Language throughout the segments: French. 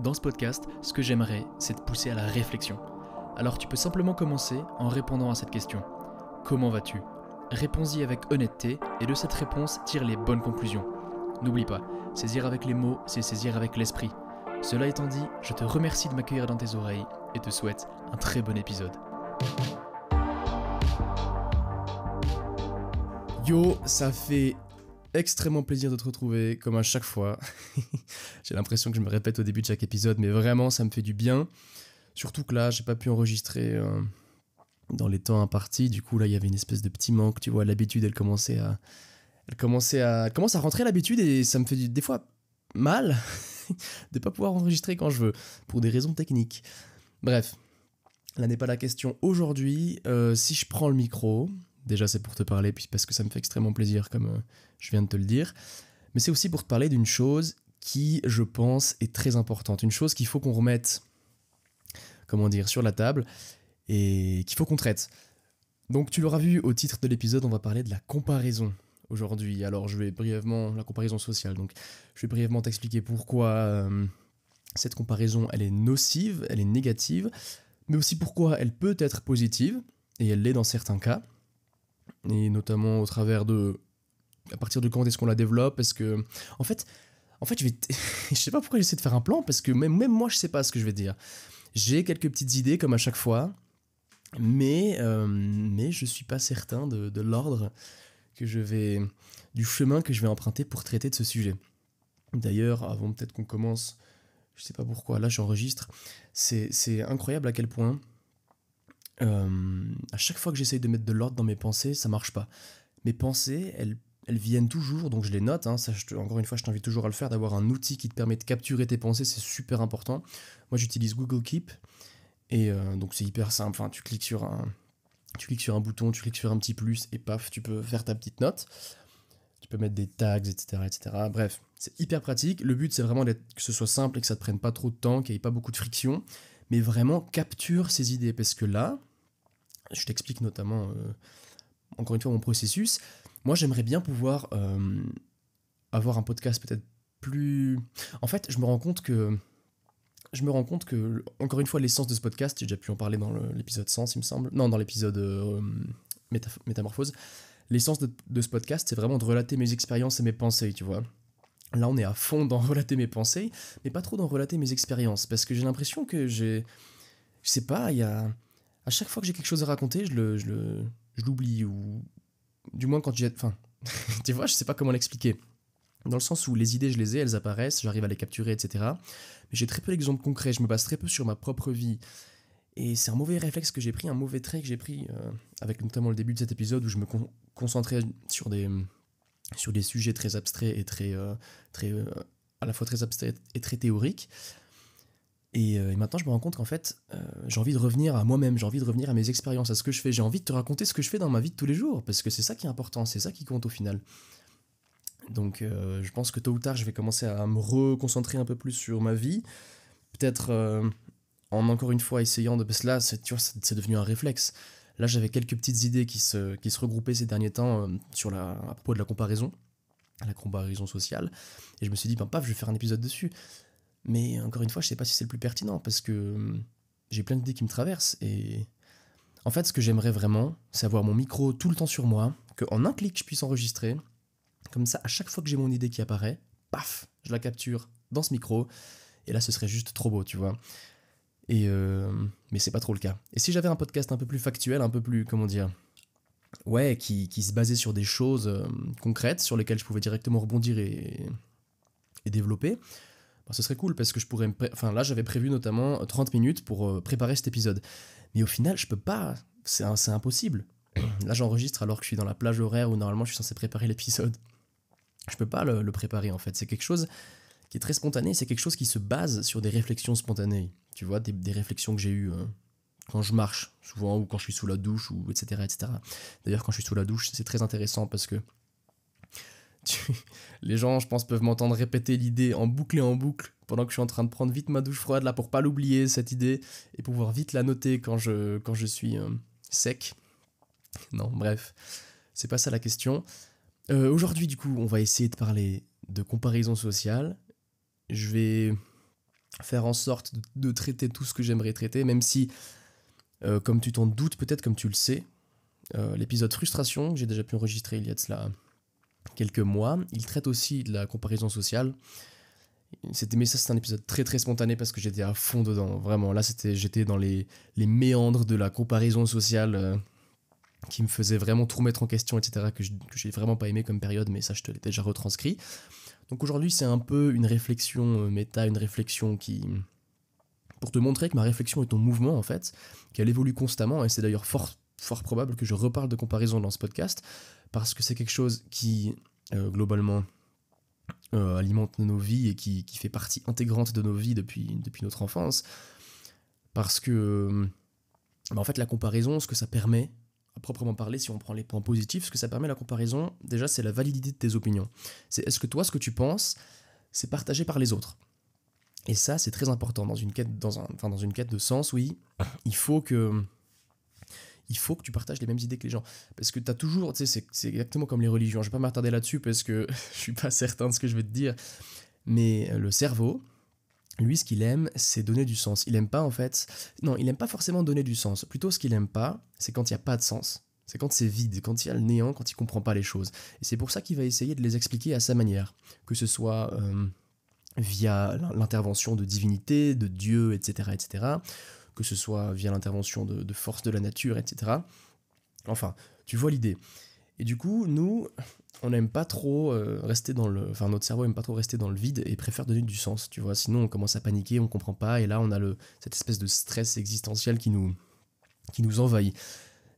Dans ce podcast, ce que j'aimerais, c'est te pousser à la réflexion. Alors tu peux simplement commencer en répondant à cette question. Comment vas-tu ? Réponds-y avec honnêteté et de cette réponse tire les bonnes conclusions. N'oublie pas, saisir avec les mots, c'est saisir avec l'esprit. Cela étant dit, je te remercie de m'accueillir dans tes oreilles et te souhaite un très bon épisode. Yo, ça fait extrêmement plaisir de te retrouver, comme à chaque fois. J'ai l'impression que je me répète au début de chaque épisode, mais vraiment, ça me fait du bien. Surtout que là, j'ai pas pu enregistrer dans les temps impartis. Du coup, là, il y avait une espèce de petit manque. Tu vois, l'habitude, elle commence à rentrer l'habitude et ça me fait des fois mal de pas pouvoir enregistrer quand je veux, pour des raisons techniques. Bref, là n'est pas la question. Aujourd'hui, si je prends le micro... Déjà, c'est pour te parler, puis parce que ça me fait extrêmement plaisir, comme je viens de te le dire. Mais c'est aussi pour te parler d'une chose qui, je pense, est très importante. Une chose qu'il faut qu'on remette, sur la table, et qu'il faut qu'on traite. Donc, tu l'auras vu au titre de l'épisode, on va parler de la comparaison aujourd'hui. Alors, la comparaison sociale. Donc, je vais brièvement t'expliquer pourquoi cette comparaison, elle est nocive, elle est négative, mais aussi pourquoi elle peut être positive, et elle l'est dans certains cas. Et notamment au travers de... À partir de quand est-ce qu'on la développe ? Parce que... En fait je sais pas pourquoi j'essaie de faire un plan, parce que même moi, je sais pas ce que je vais dire. J'ai quelques petites idées, comme à chaque fois, mais je suis pas certain de l'ordre du chemin que je vais emprunter pour traiter de ce sujet. D'ailleurs, avant peut-être qu'on commence, je sais pas pourquoi, là j'enregistre, c'est incroyable à quel point... à chaque fois que j'essaye de mettre de l'ordre dans mes pensées, ça marche pas. Mes pensées, elles viennent toujours, donc je les note, hein, encore une fois, je t'invite toujours à le faire, d'avoir un outil qui te permet de capturer tes pensées, c'est super important. Moi, j'utilise Google Keep, et donc c'est hyper simple, enfin, tu cliques sur un bouton, tu cliques sur un petit plus, et paf, tu peux faire ta petite note. Tu peux mettre des tags, etc., etc. Bref, c'est hyper pratique. Le but, c'est vraiment que ce soit simple et que ça te prenne pas trop de temps, qu'il n'y ait pas beaucoup de friction, mais vraiment capture ces idées, parce que là, je t'explique notamment, encore une fois, mon processus. Moi, j'aimerais bien pouvoir avoir un podcast peut-être plus... En fait, je me rends compte que, encore une fois, l'essence de ce podcast, j'ai déjà pu en parler dans l'épisode 100, il me semble. Non, dans l'épisode Métamorphose. L'essence de ce podcast, c'est vraiment de relater mes expériences et mes pensées, tu vois. Là, on est à fond dans relater mes pensées, mais pas trop dans relater mes expériences, parce que j'ai l'impression que je sais pas, à chaque fois que j'ai quelque chose à raconter, je l'oublie, ou du moins quand enfin, tu vois, je sais pas comment l'expliquer. Dans le sens où les idées, je les ai, elles apparaissent, j'arrive à les capturer, etc. Mais j'ai très peu d'exemples concrets, je me base très peu sur ma propre vie. Et c'est un mauvais réflexe que j'ai pris, un mauvais trait que j'ai pris, avec notamment le début de cet épisode où je me concentrais sur des sujets très abstraits et très à la fois très abstraits et très théoriques. Et maintenant, je me rends compte qu'en fait, j'ai envie de revenir à moi-même, j'ai envie de revenir à mes expériences, à ce que je fais. J'ai envie de te raconter ce que je fais dans ma vie de tous les jours, parce que c'est ça qui est important, c'est ça qui compte au final. Donc, je pense que tôt ou tard, je vais commencer à me reconcentrer un peu plus sur ma vie. Peut-être en encore une fois essayant de... Parce que là, tu vois, c'est devenu un réflexe. Là, j'avais quelques petites idées qui se regroupaient ces derniers temps à propos de la comparaison sociale. Et je me suis dit, paf, je vais faire un épisode dessus. Mais encore une fois, je sais pas si c'est le plus pertinent, parce que j'ai plein d'idées qui me traversent, et en fait, ce que j'aimerais vraiment, c'est avoir mon micro tout le temps sur moi, qu'en un clic, je puisse enregistrer, comme ça, à chaque fois que j'ai mon idée qui apparaît, paf, je la capture dans ce micro, et là, ce serait juste trop beau, tu vois. Mais c'est pas trop le cas. Et si j'avais un podcast un peu plus factuel, un peu plus, qui se basait sur des choses concrètes, sur lesquelles je pouvais directement rebondir et développer, ce serait cool, parce que je pourrais là, j'avais prévu notamment 30 minutes pour préparer cet épisode. Mais au final, je peux pas. C'est impossible. Là, j'enregistre alors que je suis dans la plage horaire où normalement je suis censé préparer l'épisode. Je peux pas le préparer, en fait. C'est quelque chose qui est très spontané. C'est quelque chose qui se base sur des réflexions spontanées. Tu vois, des réflexions que j'ai eues quand je marche, souvent, ou quand je suis sous la douche, ou etc., etc. D'ailleurs, quand je suis sous la douche, c'est très intéressant, parce que les gens, je pense, peuvent m'entendre répéter l'idée en boucle pendant que je suis en train de prendre vite ma douche froide, là, pour pas l'oublier, cette idée, et pouvoir vite la noter quand je suis sec. Non, bref, c'est pas ça la question. Aujourd'hui, du coup, on va essayer de parler de comparaison sociale. Je vais faire en sorte de traiter tout ce que j'aimerais traiter, même si, comme tu t'en doutes peut-être, comme tu le sais, l'épisode frustration que j'ai déjà pu enregistrer il y a de cela quelques mois, il traite aussi de la comparaison sociale. Mais ça, c'est un épisode très très spontané parce que j'étais à fond dedans, vraiment. Là, j'étais dans les méandres de la comparaison sociale qui me faisait vraiment tout remettre en question, etc., que j'ai vraiment pas aimé comme période, mais ça, je te l'ai déjà retranscrit. Donc aujourd'hui, c'est un peu une réflexion méta, une réflexion pour te montrer que ma réflexion est en mouvement, en fait, qu'elle évolue constamment, et c'est d'ailleurs fort probable que je reparle de comparaison dans ce podcast, parce que c'est quelque chose qui, globalement, alimente nos vies et qui fait partie intégrante de nos vies depuis notre enfance. Parce que, en fait, la comparaison, ce que ça permet, à proprement parler, si on prend les points positifs, ce que ça permet la comparaison, déjà, c'est la validité de tes opinions. C'est est-ce que toi, ce que tu penses, c'est partagé par les autres. Et ça, c'est très important dans une quête de sens, oui. Il faut que tu partages les mêmes idées que les gens. Parce que t'as toujours, tu sais, c'est exactement comme les religions. Je vais pas m'attarder là-dessus parce que je suis pas certain de ce que je vais te dire. Mais le cerveau, lui, ce qu'il aime, c'est donner du sens. Il aime pas, en fait... Non, il aime pas forcément donner du sens. Plutôt, ce qu'il aime pas, c'est quand il y a pas de sens. C'est quand c'est vide, quand il y a le néant, quand il comprend pas les choses. Et c'est pour ça qu'il va essayer de les expliquer à sa manière. Que ce soit via l'intervention de divinités, de dieux, etc., etc., que ce soit via l'intervention de forces de la nature, etc. Enfin, tu vois l'idée. Et du coup, nous, on n'aime pas trop rester dans le... Enfin, notre cerveau n'aime pas trop rester dans le vide et préfère donner du sens, tu vois. Sinon, on commence à paniquer, on comprend pas, et là, on a cette espèce de stress existentiel qui nous envahit.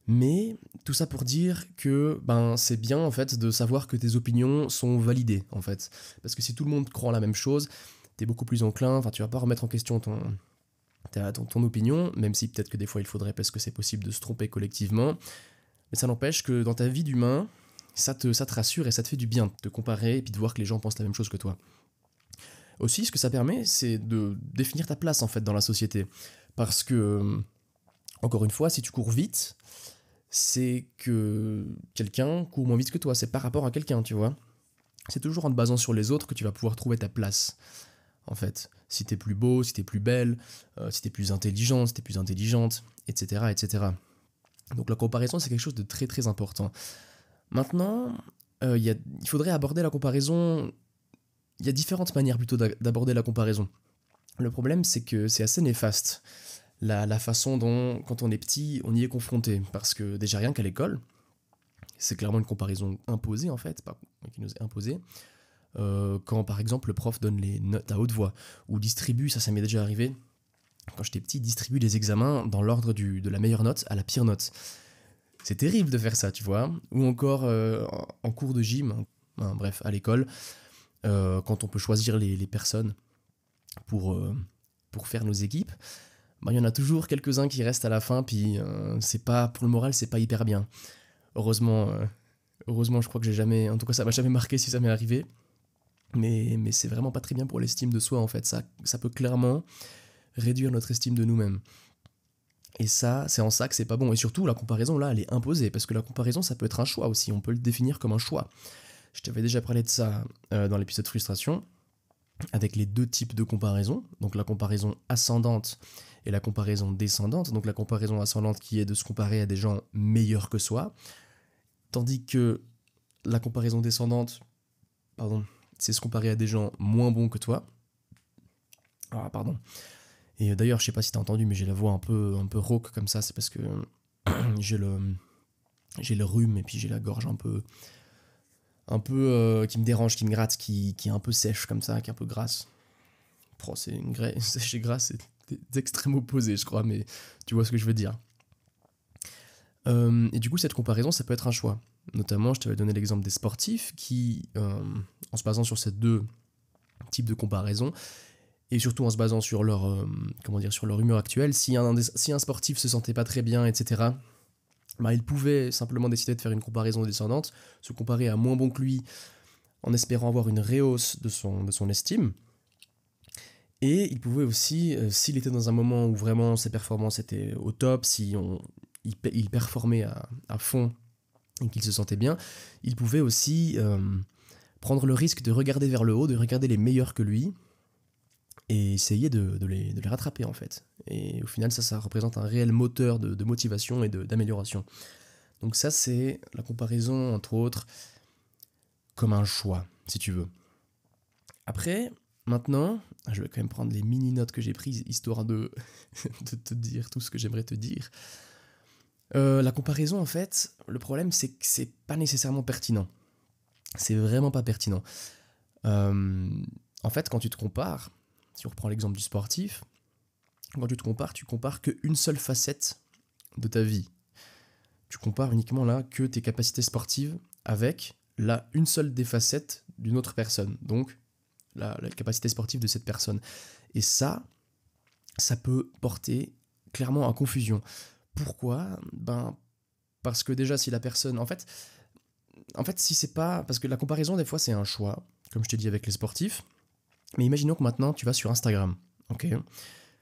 Mais tout ça pour dire que c'est bien, en fait, de savoir que tes opinions sont validées, en fait. Parce que si tout le monde croit la même chose, t'es beaucoup plus enclin, enfin, tu vas pas remettre en question ton opinion, même si peut-être que des fois il faudrait, parce que c'est possible de se tromper collectivement. Mais ça n'empêche que dans ta vie d'humain, ça te rassure et ça te fait du bien de te comparer et puis de voir que les gens pensent la même chose que toi. Aussi, ce que ça permet, c'est de définir ta place, en fait, dans la société. Parce que, encore une fois, si tu cours vite, c'est que quelqu'un court moins vite que toi. C'est par rapport à quelqu'un, tu vois. C'est toujours en te basant sur les autres que tu vas pouvoir trouver ta place, en fait. Si t'es plus beau, si t'es plus belle, si t'es plus intelligent, si t'es plus intelligente, etc., etc. Donc la comparaison, c'est quelque chose de très très important. Maintenant, il faudrait aborder la comparaison... Il y a différentes manières plutôt d'aborder la comparaison. Le problème, c'est que c'est assez néfaste, la façon dont, quand on est petit, on y est confronté. Parce que déjà rien qu'à l'école, c'est clairement une comparaison imposée en fait, pas qui nous est imposée. Quand par exemple le prof donne les notes à haute voix, ou distribue, ça m'est déjà arrivé, quand j'étais petit, distribue les examens dans l'ordre de la meilleure note à la pire note. C'est terrible de faire ça, tu vois. Ou encore en cours de gym, bref, à l'école, quand on peut choisir les personnes pour faire nos équipes, il y en a toujours quelques-uns qui restent à la fin, puis c'est pas, pour le moral, c'est pas hyper bien. Heureusement, je crois que j'ai jamais... En tout cas, ça m'a jamais marqué si ça m'est arrivé. Mais c'est vraiment pas très bien pour l'estime de soi, en fait. Ça peut clairement réduire notre estime de nous-mêmes. Et ça, c'est en ça que c'est pas bon. Et surtout, la comparaison, là, elle est imposée. Parce que la comparaison, ça peut être un choix aussi. On peut le définir comme un choix. Je t'avais déjà parlé de ça dans l'épisode frustration, avec les deux types de comparaison. Donc la comparaison ascendante et la comparaison descendante. Donc la comparaison ascendante qui est de se comparer à des gens meilleurs que soi. Tandis que la comparaison descendante, c'est se comparer à des gens moins bons que toi. Ah, pardon. Et d'ailleurs, je sais pas si t'as entendu, mais j'ai la voix un peu rauque comme ça. C'est parce que j'ai le rhume et puis j'ai la gorge un peu qui me dérange, qui me gratte, qui est un peu sèche comme ça, qui est un peu grasse. C'est sèche et grasse, c'est des extrêmes opposés, je crois, mais tu vois ce que je veux dire. Et du coup, cette comparaison, ça peut être un choix. Notamment, je t'avais donné l'exemple des sportifs qui, en se basant sur ces deux types de comparaison, et surtout en se basant sur leur humeur actuelle, si un sportif se sentait pas très bien, etc., il pouvait simplement décider de faire une comparaison descendante, se comparer à moins bon que lui, en espérant avoir une rehausse de son estime. Et il pouvait aussi, s'il était dans un moment où vraiment ses performances étaient au top, il performait à fond et qu'il se sentait bien, il pouvait aussi prendre le risque de regarder vers le haut, de regarder les meilleurs que lui, et essayer de les rattraper en fait. Et au final, ça représente un réel moteur de motivation et d'amélioration. Donc ça, c'est la comparaison, entre autres, comme un choix, si tu veux. Après, maintenant, je vais quand même prendre les mini-notes que j'ai prises, histoire de te dire tout ce que j'aimerais te dire. La comparaison, en fait, le problème, c'est que c'est pas nécessairement pertinent. C'est vraiment pas pertinent. En fait, quand tu te compares, si on reprend l'exemple du sportif, quand tu compares qu'une seule facette de ta vie. Tu compares uniquement là que tes capacités sportives avec une seule des facettes d'une autre personne. Donc, la capacité sportive de cette personne. Et ça peut porter clairement à confusion. Pourquoi ? Parce que déjà, si la personne... En fait, si c'est pas... Parce que la comparaison, des fois, c'est un choix, comme je t'ai dit avec les sportifs. Mais imaginons que maintenant, tu vas sur Instagram. Ok ?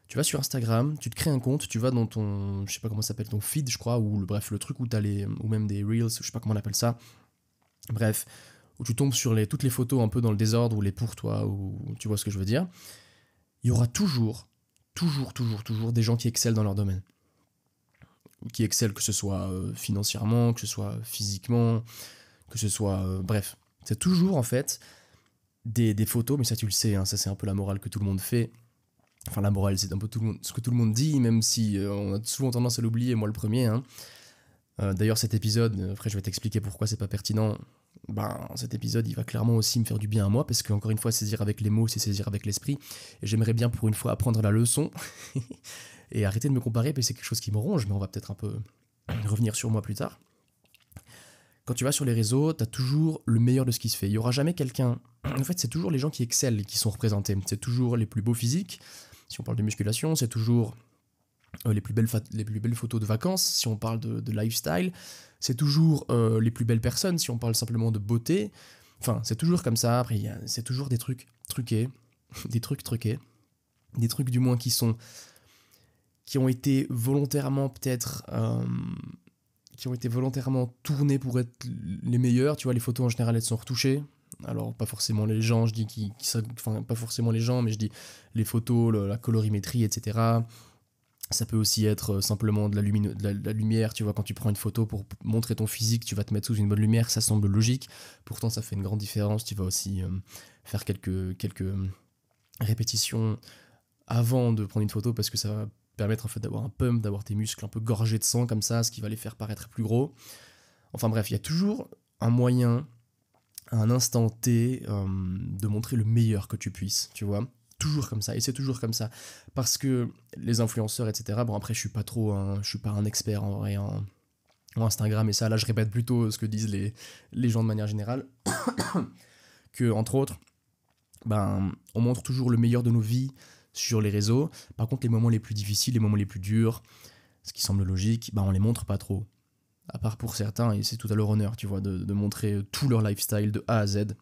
Tu vas sur Instagram, tu te crées un compte, tu vas dans ton... Je sais pas comment ça s'appelle, ton feed, je crois, ou bref, le truc où t'as les... Ou même des Reels, je sais pas comment on appelle ça. Bref, où tu tombes sur toutes les photos un peu dans le désordre, ou les pour toi, ou tu vois ce que je veux dire. Il y aura toujours des gens qui excellent dans leur domaine. Qui excellent, que ce soit financièrement, que ce soit physiquement, que ce soit... bref, c'est toujours en fait des photos, mais ça tu le sais, hein, ça c'est un peu la morale que tout le monde fait. Enfin la morale, c'est un peu ce que tout le monde dit, même si on a souvent tendance à l'oublier, moi le premier. Hein. D'ailleurs cet épisode, après je vais t'expliquer pourquoi c'est pas pertinent. Cet épisode il va clairement aussi me faire du bien à moi, parce qu'encore une fois saisir avec les mots c'est saisir avec l'esprit, et j'aimerais bien pour une fois apprendre la leçon et arrêter de me comparer, parce que c'est quelque chose qui me ronge, mais on va peut-être un peu revenir sur moi plus tard. Quand tu vas sur les réseaux, t'as toujours le meilleur de ce qui se fait. Il y aura jamais quelqu'un... En fait, c'est toujours les gens qui excellent qui sont représentés. C'est toujours les plus beaux physiques. Si on parle de musculation, c'est toujours les plus belles photos de vacances. Si on parle de lifestyle, c'est toujours les plus belles personnes. Si on parle simplement de beauté, enfin, c'est toujours comme ça. Après, c'est toujours des trucs truqués, des trucs truqués, des trucs du moins qui ont été volontairement peut-être... qui ont été volontairement tournés pour être les meilleurs. Tu vois, les photos en général, elles sont retouchées. Alors, pas forcément les gens, je dis enfin, pas forcément les gens, mais je dis les photos, la colorimétrie, etc. Ça peut aussi être simplement de la lumière. Tu vois, quand tu prends une photo pour montrer ton physique, tu vas te mettre sous une bonne lumière, ça semble logique. Pourtant, ça fait une grande différence. Tu vas aussi faire quelques répétitions avant de prendre une photo, parce que ça va permettre en fait d'avoir un pump, d'avoir tes muscles un peu gorgés de sang comme ça, ce qui va les faire paraître plus gros. Enfin bref, il y a toujours un moyen, à un instant T, de montrer le meilleur que tu puisses, tu vois. Toujours comme ça, et c'est toujours comme ça. Parce que les influenceurs, etc., bon après je suis pas un expert en vrai en Instagram, et ça là je répète plutôt ce que disent les gens de manière générale, que entre autres, on montre toujours le meilleur de nos vies sur les réseaux. Par contre, les moments les plus difficiles, les moments les plus durs, ce qui semble logique, on les montre pas trop. À part pour certains, et c'est tout à leur honneur, tu vois, de montrer tout leur lifestyle de A à Z.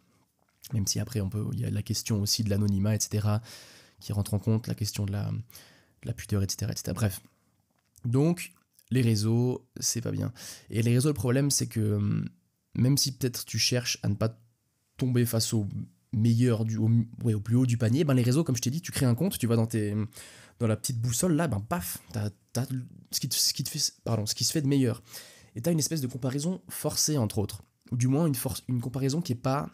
Même si après, il y a la question aussi de l'anonymat, etc., qui rentre en compte, la question de la pudeur, etc., etc. Bref. Donc, les réseaux, c'est pas bien. Et les réseaux, le problème, c'est que même si peut-être tu cherches à ne pas tomber face au meilleur, au plus haut du panier, les réseaux, comme je t'ai dit, tu crées un compte, tu vas dans la petite boussole, là, paf, t'as ce qui se fait de meilleur. Et t'as une espèce de comparaison forcée, entre autres. Ou du moins une comparaison qui est pas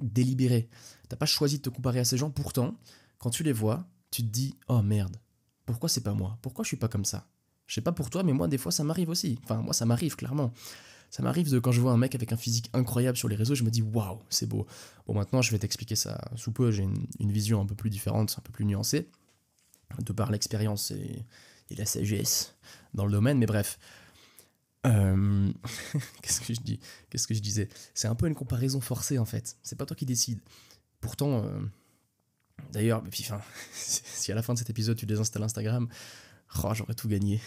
délibérée. T'as pas choisi de te comparer à ces gens, pourtant, quand tu les vois, tu te dis « Oh merde, pourquoi c'est pas moi ? Pourquoi je suis pas comme ça ?» Je sais pas pour toi, mais moi, des fois, ça m'arrive aussi. Enfin, moi, ça m'arrive, clairement. Ça m'arrive quand je vois un mec avec un physique incroyable sur les réseaux, je me dis waouh, c'est beau. Bon, maintenant je vais t'expliquer ça sous peu, j'ai une vision un peu plus différente, un peu plus nuancée, de par l'expérience et la sagesse dans le domaine, mais bref. Qu'est-ce que je disais ? C'est un peu une comparaison forcée en fait, c'est pas toi qui décides. Pourtant, d'ailleurs, si à la fin de cet épisode tu désinstalles Instagram, j'aurais tout gagné.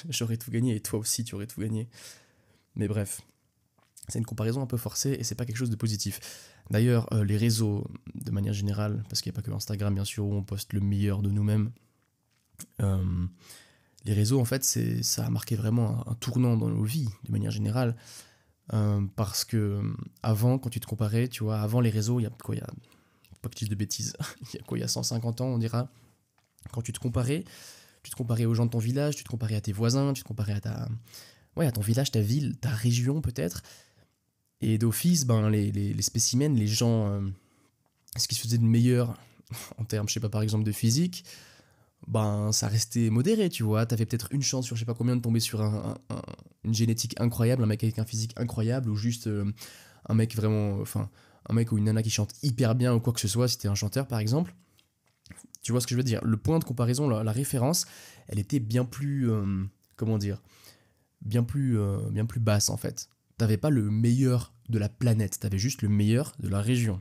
J'aurais tout gagné et toi aussi tu aurais tout gagné. Mais bref, c'est une comparaison un peu forcée et c'est pas quelque chose de positif. D'ailleurs, les réseaux, de manière générale, parce qu'il n'y a pas que Instagram bien sûr où on poste le meilleur de nous-mêmes, les réseaux en fait ça a marqué vraiment un tournant dans nos vies, de manière générale, parce que avant, quand tu te comparais, tu vois, avant les réseaux, il y a pas que je dise de bêtises, il y a 150 ans, on dira, quand tu te comparais aux gens de ton village, tu te comparais à tes voisins, tu te comparais à ton village, ta ville, ta région peut-être, et d'office, ben, les spécimens, les gens, ce qui se faisait de meilleur en termes, je sais pas, par exemple de physique, ben ça restait modéré, tu vois. T'avais peut-être une chance sur je sais pas combien de tomber sur une génétique incroyable, un mec avec un physique incroyable, ou juste un mec vraiment, enfin, un mec ou une nana qui chante hyper bien ou quoi que ce soit, si t'es un chanteur par exemple. Tu vois ce que je veux dire? Le point de comparaison, la référence, elle était bien plus, comment dire, bien plus basse en fait. T'avais pas le meilleur de la planète, t'avais juste le meilleur de la région.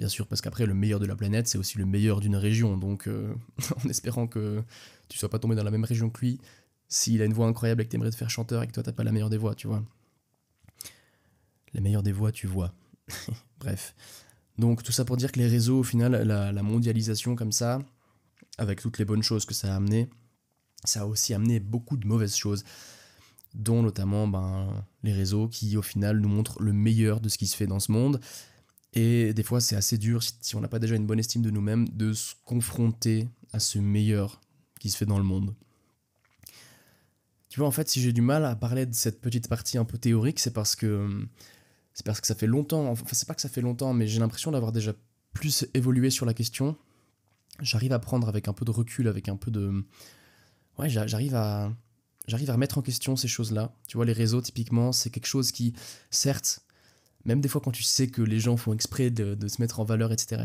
Bien sûr, parce qu'après, le meilleur de la planète, c'est aussi le meilleur d'une région. Donc, en espérant que tu sois pas tombé dans la même région que lui, s'il a une voix incroyable et que t'aimerais te faire chanteur et que toi, t'as pas la meilleure des voix, tu vois. La meilleure des voix, tu vois. Bref. Donc, tout ça pour dire que les réseaux, au final, la mondialisation comme ça, avec toutes les bonnes choses que ça a amené, ça a aussi amené beaucoup de mauvaises choses, dont notamment les réseaux qui, au final, nous montrent le meilleur de ce qui se fait dans ce monde. Et des fois, c'est assez dur, si on n'a pas déjà une bonne estime de nous-mêmes, de se confronter à ce meilleur qui se fait dans le monde. Tu vois, en fait, si j'ai du mal à parler de cette petite partie un peu théorique, c'est parce que ça fait longtemps, enfin, c'est pas que ça fait longtemps, mais j'ai l'impression d'avoir déjà plus évolué sur la question. J'arrive à prendre avec un peu de recul, avec un peu de... Ouais, j'arrive à remettre en question ces choses-là. Tu vois, les réseaux, typiquement, c'est quelque chose qui, certes, même des fois quand tu sais que les gens font exprès de se mettre en valeur, etc.,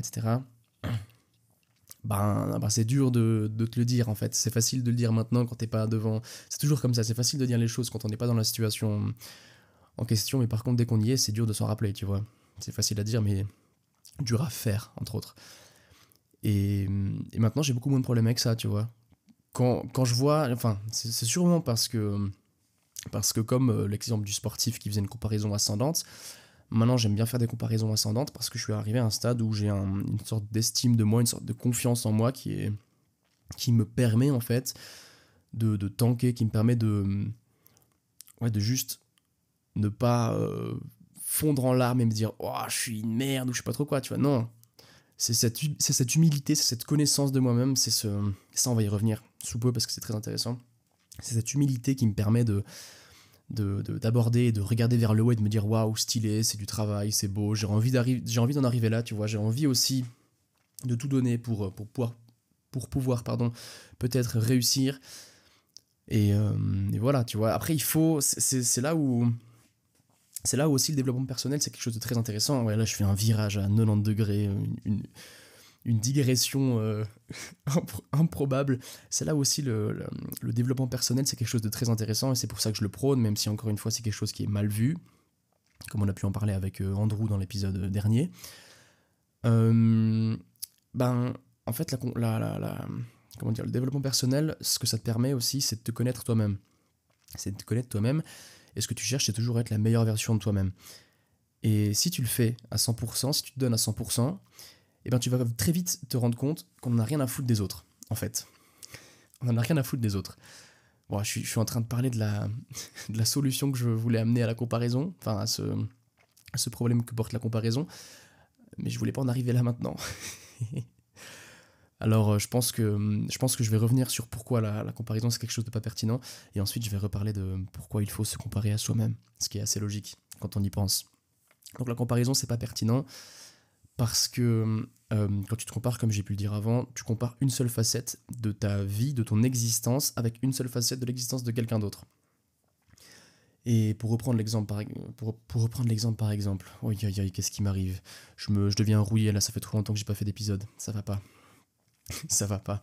c'est dur de te le dire en fait. C'est facile de le dire maintenant quand t'es pas devant. C'est toujours comme ça, c'est facile de dire les choses quand on n'est pas dans la situation en question, mais par contre dès qu'on y est, c'est dur de s'en rappeler, tu vois. C'est facile à dire, mais dur à faire, entre autres. Et maintenant j'ai beaucoup moins de problèmes avec ça, tu vois. Quand je vois, enfin, c'est sûrement parce que comme l'exemple du sportif qui faisait une comparaison ascendante, maintenant, j'aime bien faire des comparaisons ascendantes parce que je suis arrivé à un stade où j'ai une sorte d'estime de moi, une sorte de confiance en moi qui me permet en fait de tanker, qui me permet de juste ne pas fondre en larmes et me dire oh, je suis une merde ou je sais pas trop quoi, tu vois. Non, c'est cette humilité, c'est cette connaissance de moi-même, ça, on va y revenir sous peu parce que c'est très intéressant. C'est cette humilité qui me permet d'aborder et de regarder vers le haut et de me dire waouh, stylé, c'est du travail, c'est beau, j'ai envie d'en arriver là, tu vois, j'ai envie aussi de tout donner pour pouvoir peut-être réussir et voilà, tu vois. Après il faut, c'est là où aussi le développement personnel c'est quelque chose de très intéressant. Ouais, là je fais un virage à 90 degrés, une digression improbable. C'est là aussi le développement personnel, c'est quelque chose de très intéressant et c'est pour ça que je le prône, même si encore une fois c'est quelque chose qui est mal vu, comme on a pu en parler avec Andrew dans l'épisode dernier. En fait, comment dire, le développement personnel, ce que ça te permet aussi, c'est de te connaître toi-même. C'est de te connaître toi-même, et ce que tu cherches, c'est toujours être la meilleure version de toi-même. Et si tu le fais à 100%, si tu te donnes à 100%, et tu vas très vite te rendre compte qu'on n'en a rien à foutre des autres, en fait. On n'en a rien à foutre des autres. Bon, je suis en train de parler de la solution que je voulais amener à la comparaison, enfin à ce problème que porte la comparaison, mais je voulais pas en arriver là maintenant. Alors je pense que je vais revenir sur pourquoi la comparaison c'est quelque chose de pas pertinent, et ensuite je vais reparler de pourquoi il faut se comparer à soi-même, ce qui est assez logique quand on y pense. Donc la comparaison c'est pas pertinent, parce que quand tu te compares, comme j'ai pu le dire avant, tu compares une seule facette de ta vie, de ton existence, avec une seule facette de l'existence de quelqu'un d'autre. Et pour reprendre l'exemple par exemple, oui, qu'est-ce qui m'arrive, je deviens rouillé là, ça fait trop longtemps que j'ai pas fait d'épisode, ça va pas. Ça va pas.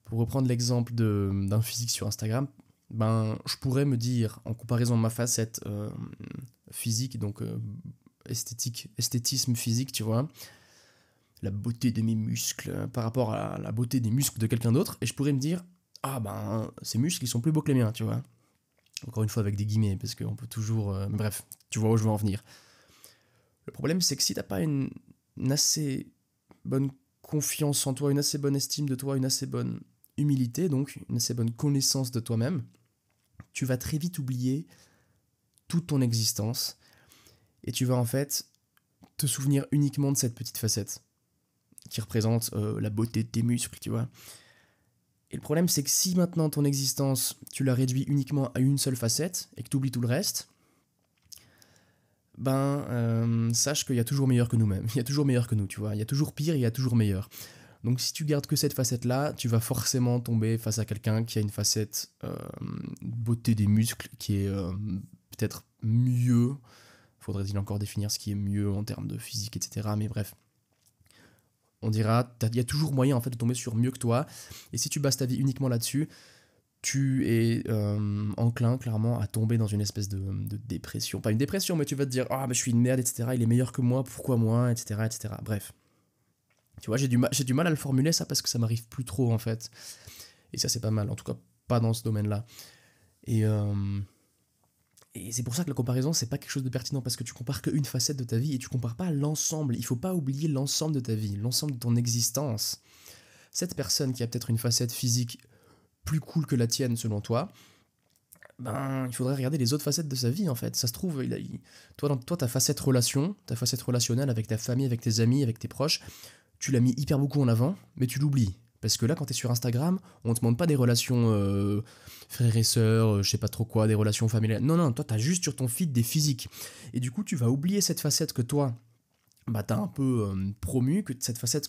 Pour reprendre l'exemple d'un physique sur Instagram, je pourrais me dire, en comparaison de ma facette physique, donc esthétisme physique, tu vois, la beauté de mes muscles par rapport à la beauté des muscles de quelqu'un d'autre, et je pourrais me dire, ces muscles ils sont plus beaux que les miens, tu vois. Encore une fois avec des guillemets, parce qu'on peut toujours... mais bref, tu vois où je veux en venir. Le problème c'est que si t'as pas une assez bonne confiance en toi, une assez bonne estime de toi, une assez bonne humilité, donc une assez bonne connaissance de toi-même, tu vas très vite oublier toute ton existence, et tu vas en fait te souvenir uniquement de cette petite facette qui représente la beauté de tes muscles, tu vois. Et le problème, c'est que si maintenant ton existence, tu la réduis uniquement à une seule facette et que tu oublies tout le reste, sache qu'il y a toujours meilleur que nous-mêmes. Il y a toujours meilleur que nous, tu vois. Il y a toujours pire et il y a toujours meilleur. Donc si tu gardes que cette facette-là, tu vas forcément tomber face à quelqu'un qui a une facette beauté des muscles qui est peut-être mieux. Faudrait-il encore définir ce qui est mieux en termes de physique, etc. Mais bref. On dira, il y a toujours moyen en fait de tomber sur mieux que toi. Et si tu bases ta vie uniquement là-dessus, tu es enclin clairement à tomber dans une espèce de dépression. Pas une dépression, mais tu vas te dire, je suis une merde, etc. Il est meilleur que moi, pourquoi moi, etc. etc. Bref. Tu vois, j'ai du mal à le formuler ça parce que ça m'arrive plus trop en fait. Et ça c'est pas mal, en tout cas pas dans ce domaine-là. Et c'est pour ça que la comparaison, c'est pas quelque chose de pertinent, parce que tu compares qu'une facette de ta vie et tu compares pas l'ensemble. Il faut pas oublier l'ensemble de ta vie, l'ensemble de ton existence. Cette personne qui a peut-être une facette physique plus cool que la tienne selon toi, il faudrait regarder les autres facettes de sa vie en fait. Ça se trouve, toi, ta facette relationnelle avec ta famille, avec tes amis, avec tes proches, tu l'as mis hyper beaucoup en avant, mais tu l'oublies. Parce que là, quand t'es sur Instagram, on te demande pas des relations frères et sœurs, je sais pas trop quoi, des relations familiales. Non, toi, t'as juste sur ton feed des physiques. Et du coup, tu vas oublier cette facette que toi, t'as un peu promu, que cette facette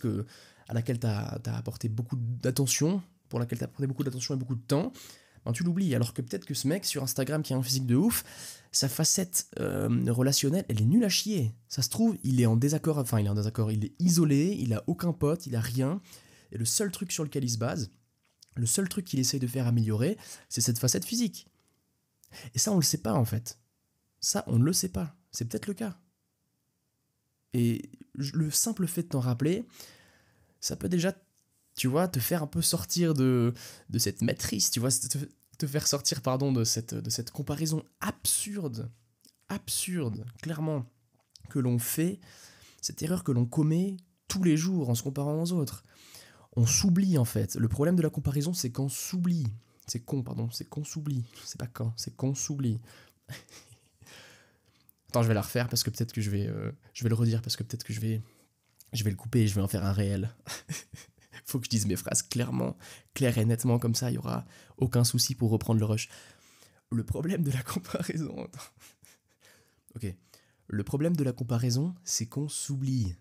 à laquelle t'as apporté beaucoup d'attention, pour laquelle t'as apporté beaucoup d'attention et beaucoup de temps, tu l'oublies. Alors que peut-être que ce mec sur Instagram qui a un physique de ouf, sa facette relationnelle, elle est nulle à chier. Ça se trouve, il est en désaccord, il est isolé, il a aucun pote, il a rien. Et le seul truc sur lequel il se base, le seul truc qu'il essaye de faire améliorer, c'est cette facette physique. Et ça, on le sait pas en fait. Ça, on ne le sait pas. C'est peut-être le cas. Et le simple fait de t'en rappeler, ça peut déjà, tu vois, te faire un peu sortir de cette matrice, tu vois, te faire sortir, de cette comparaison absurde, clairement, que l'on fait, cette erreur que l'on commet tous les jours en se comparant aux autres. On s'oublie en fait. Le problème de la comparaison, c'est qu'on s'oublie. C'est qu'on s'oublie. C'est pas quand, c'est qu'on s'oublie. Attends, je vais la refaire parce que peut-être que je vais le redire parce que peut-être que je vais le couper et je vais en faire un réel. Faut que je dise mes phrases clairement, clair et nettement, comme ça, il y aura aucun souci pour reprendre le rush. Le problème de la comparaison... Ok. Le problème de la comparaison, c'est qu'on s'oublie.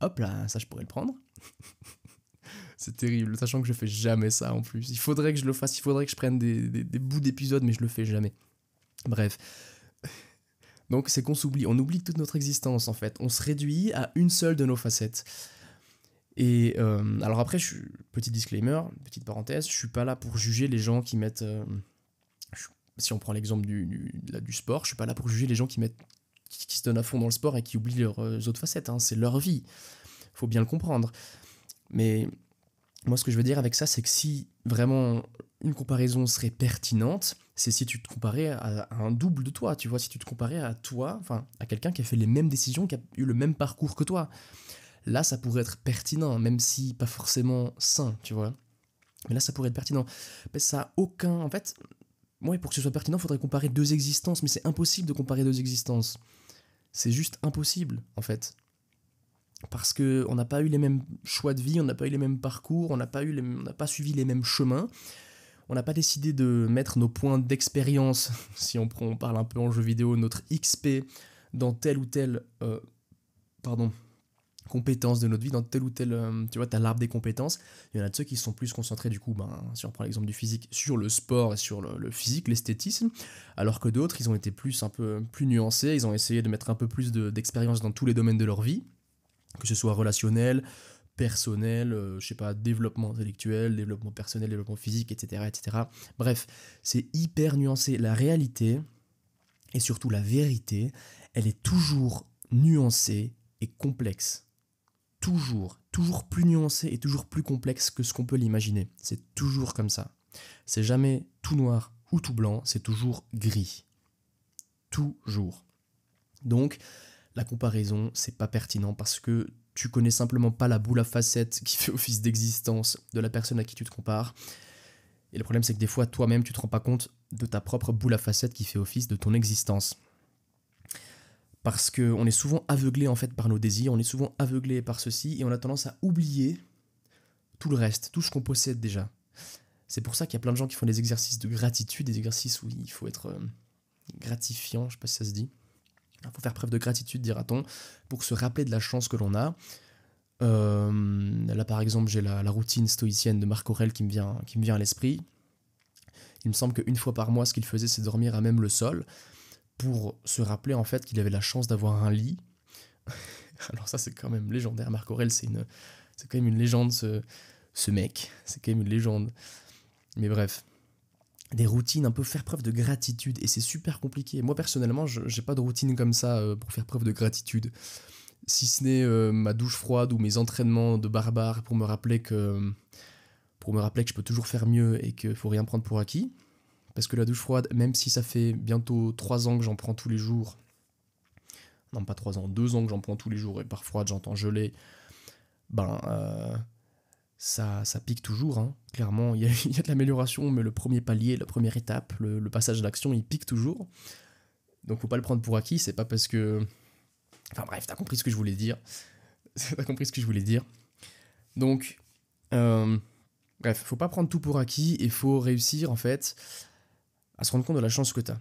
Hop là, ça je pourrais le prendre. C'est terrible, sachant que je fais jamais ça en plus. Il faudrait que je le fasse, il faudrait que je prenne des bouts d'épisodes, mais je le fais jamais. Bref. Donc c'est qu'on s'oublie, on oublie toute notre existence en fait. On se réduit à une seule de nos facettes. Et alors après, petit disclaimer, petite parenthèse, je suis pas là pour juger les gens qui mettent... si on prend l'exemple du sport, je suis pas là pour juger les gens qui se donnent à fond dans le sport et qui oublient leurs autres facettes. Hein. C'est leur vie. Faut bien le comprendre. Mais moi, ce que je veux dire avec ça, c'est que si vraiment une comparaison serait pertinente, c'est si tu te comparais à un double de toi, tu vois, si tu te comparais à toi, enfin, à quelqu'un qui a fait les mêmes décisions, qui a eu le même parcours que toi. Là, ça pourrait être pertinent, même si pas forcément sain, tu vois. Mais là, ça pourrait être pertinent. Mais ça a aucun... En fait, pour que ce soit pertinent, il faudrait comparer deux existences, mais c'est impossible de comparer deux existences. C'est juste impossible, en fait. Parce qu'on n'a pas eu les mêmes choix de vie, on n'a pas eu les mêmes parcours, on n'a pas suivi les mêmes chemins, on n'a pas décidé de mettre nos points d'expérience, si on parle un peu en jeu vidéo, notre XP dans telle ou telle compétence de notre vie, dans telle ou telle, tu vois, t'as l'arbre des compétences. Il y en a de ceux qui sont plus concentrés du coup, si on prend l'exemple du physique, sur le sport et sur le physique, l'esthétisme, alors que d'autres, ils ont été un peu plus nuancés, ils ont essayé de mettre un peu plus d'expérience dans tous les domaines de leur vie, que ce soit relationnel, personnel, développement intellectuel, développement personnel, développement physique, etc., etc. Bref, c'est hyper nuancé. La réalité, et surtout la vérité, elle est toujours nuancée et complexe. Toujours plus nuancée et toujours plus complexe que ce qu'on peut l'imaginer. C'est toujours comme ça. C'est jamais tout noir ou tout blanc, c'est toujours gris. Toujours. Donc, la comparaison, c'est pas pertinent parce que tu connais simplement pas la boule à facettes qui fait office d'existence de la personne à qui tu te compares. Et le problème, c'est que des fois, toi-même, tu te rends pas compte de ta propre boule à facettes qui fait office de ton existence. Parce qu'on est souvent aveuglé en fait par nos désirs, on est souvent aveuglé par ceci, et on a tendance à oublier tout le reste, tout ce qu'on possède déjà. C'est pour ça qu'il y a plein de gens qui font des exercices de gratitude, des exercices où il faut être gratifiant, je sais pas si ça se dit. Il faut faire preuve de gratitude, dira-t-on, pour se rappeler de la chance que l'on a. Là par exemple j'ai la routine stoïcienne de Marc Aurèle qui me vient à l'esprit. Il me semble qu'une fois par mois ce qu'il faisait c'est dormir à même le sol pour se rappeler en fait qu'il avait la chance d'avoir un lit. Alors ça c'est quand même légendaire, Marc Aurèle c'est quand même une légende ce mec, c'est quand même une légende. Mais bref, des routines, un peu faire preuve de gratitude, et c'est super compliqué. Moi personnellement j'ai pas de routine comme ça pour faire preuve de gratitude. Si ce n'est ma douche froide ou mes entraînements de barbare pour me rappeler que je peux toujours faire mieux et qu'il faut rien prendre pour acquis. Parce que la douche froide, même si ça fait bientôt 3 ans que j'en prends tous les jours, non pas 3 ans, 2 ans que j'en prends tous les jours, et par froide j'entends geler, ça pique toujours, hein. Clairement, il y a de l'amélioration, mais le premier palier, la première étape, le passage d'action, il pique toujours. Donc faut pas le prendre pour acquis, c'est pas parce que... Enfin bref, t'as compris ce que je voulais dire. Donc, bref, faut pas prendre tout pour acquis, et faut réussir en fait à se rendre compte de la chance que t'as.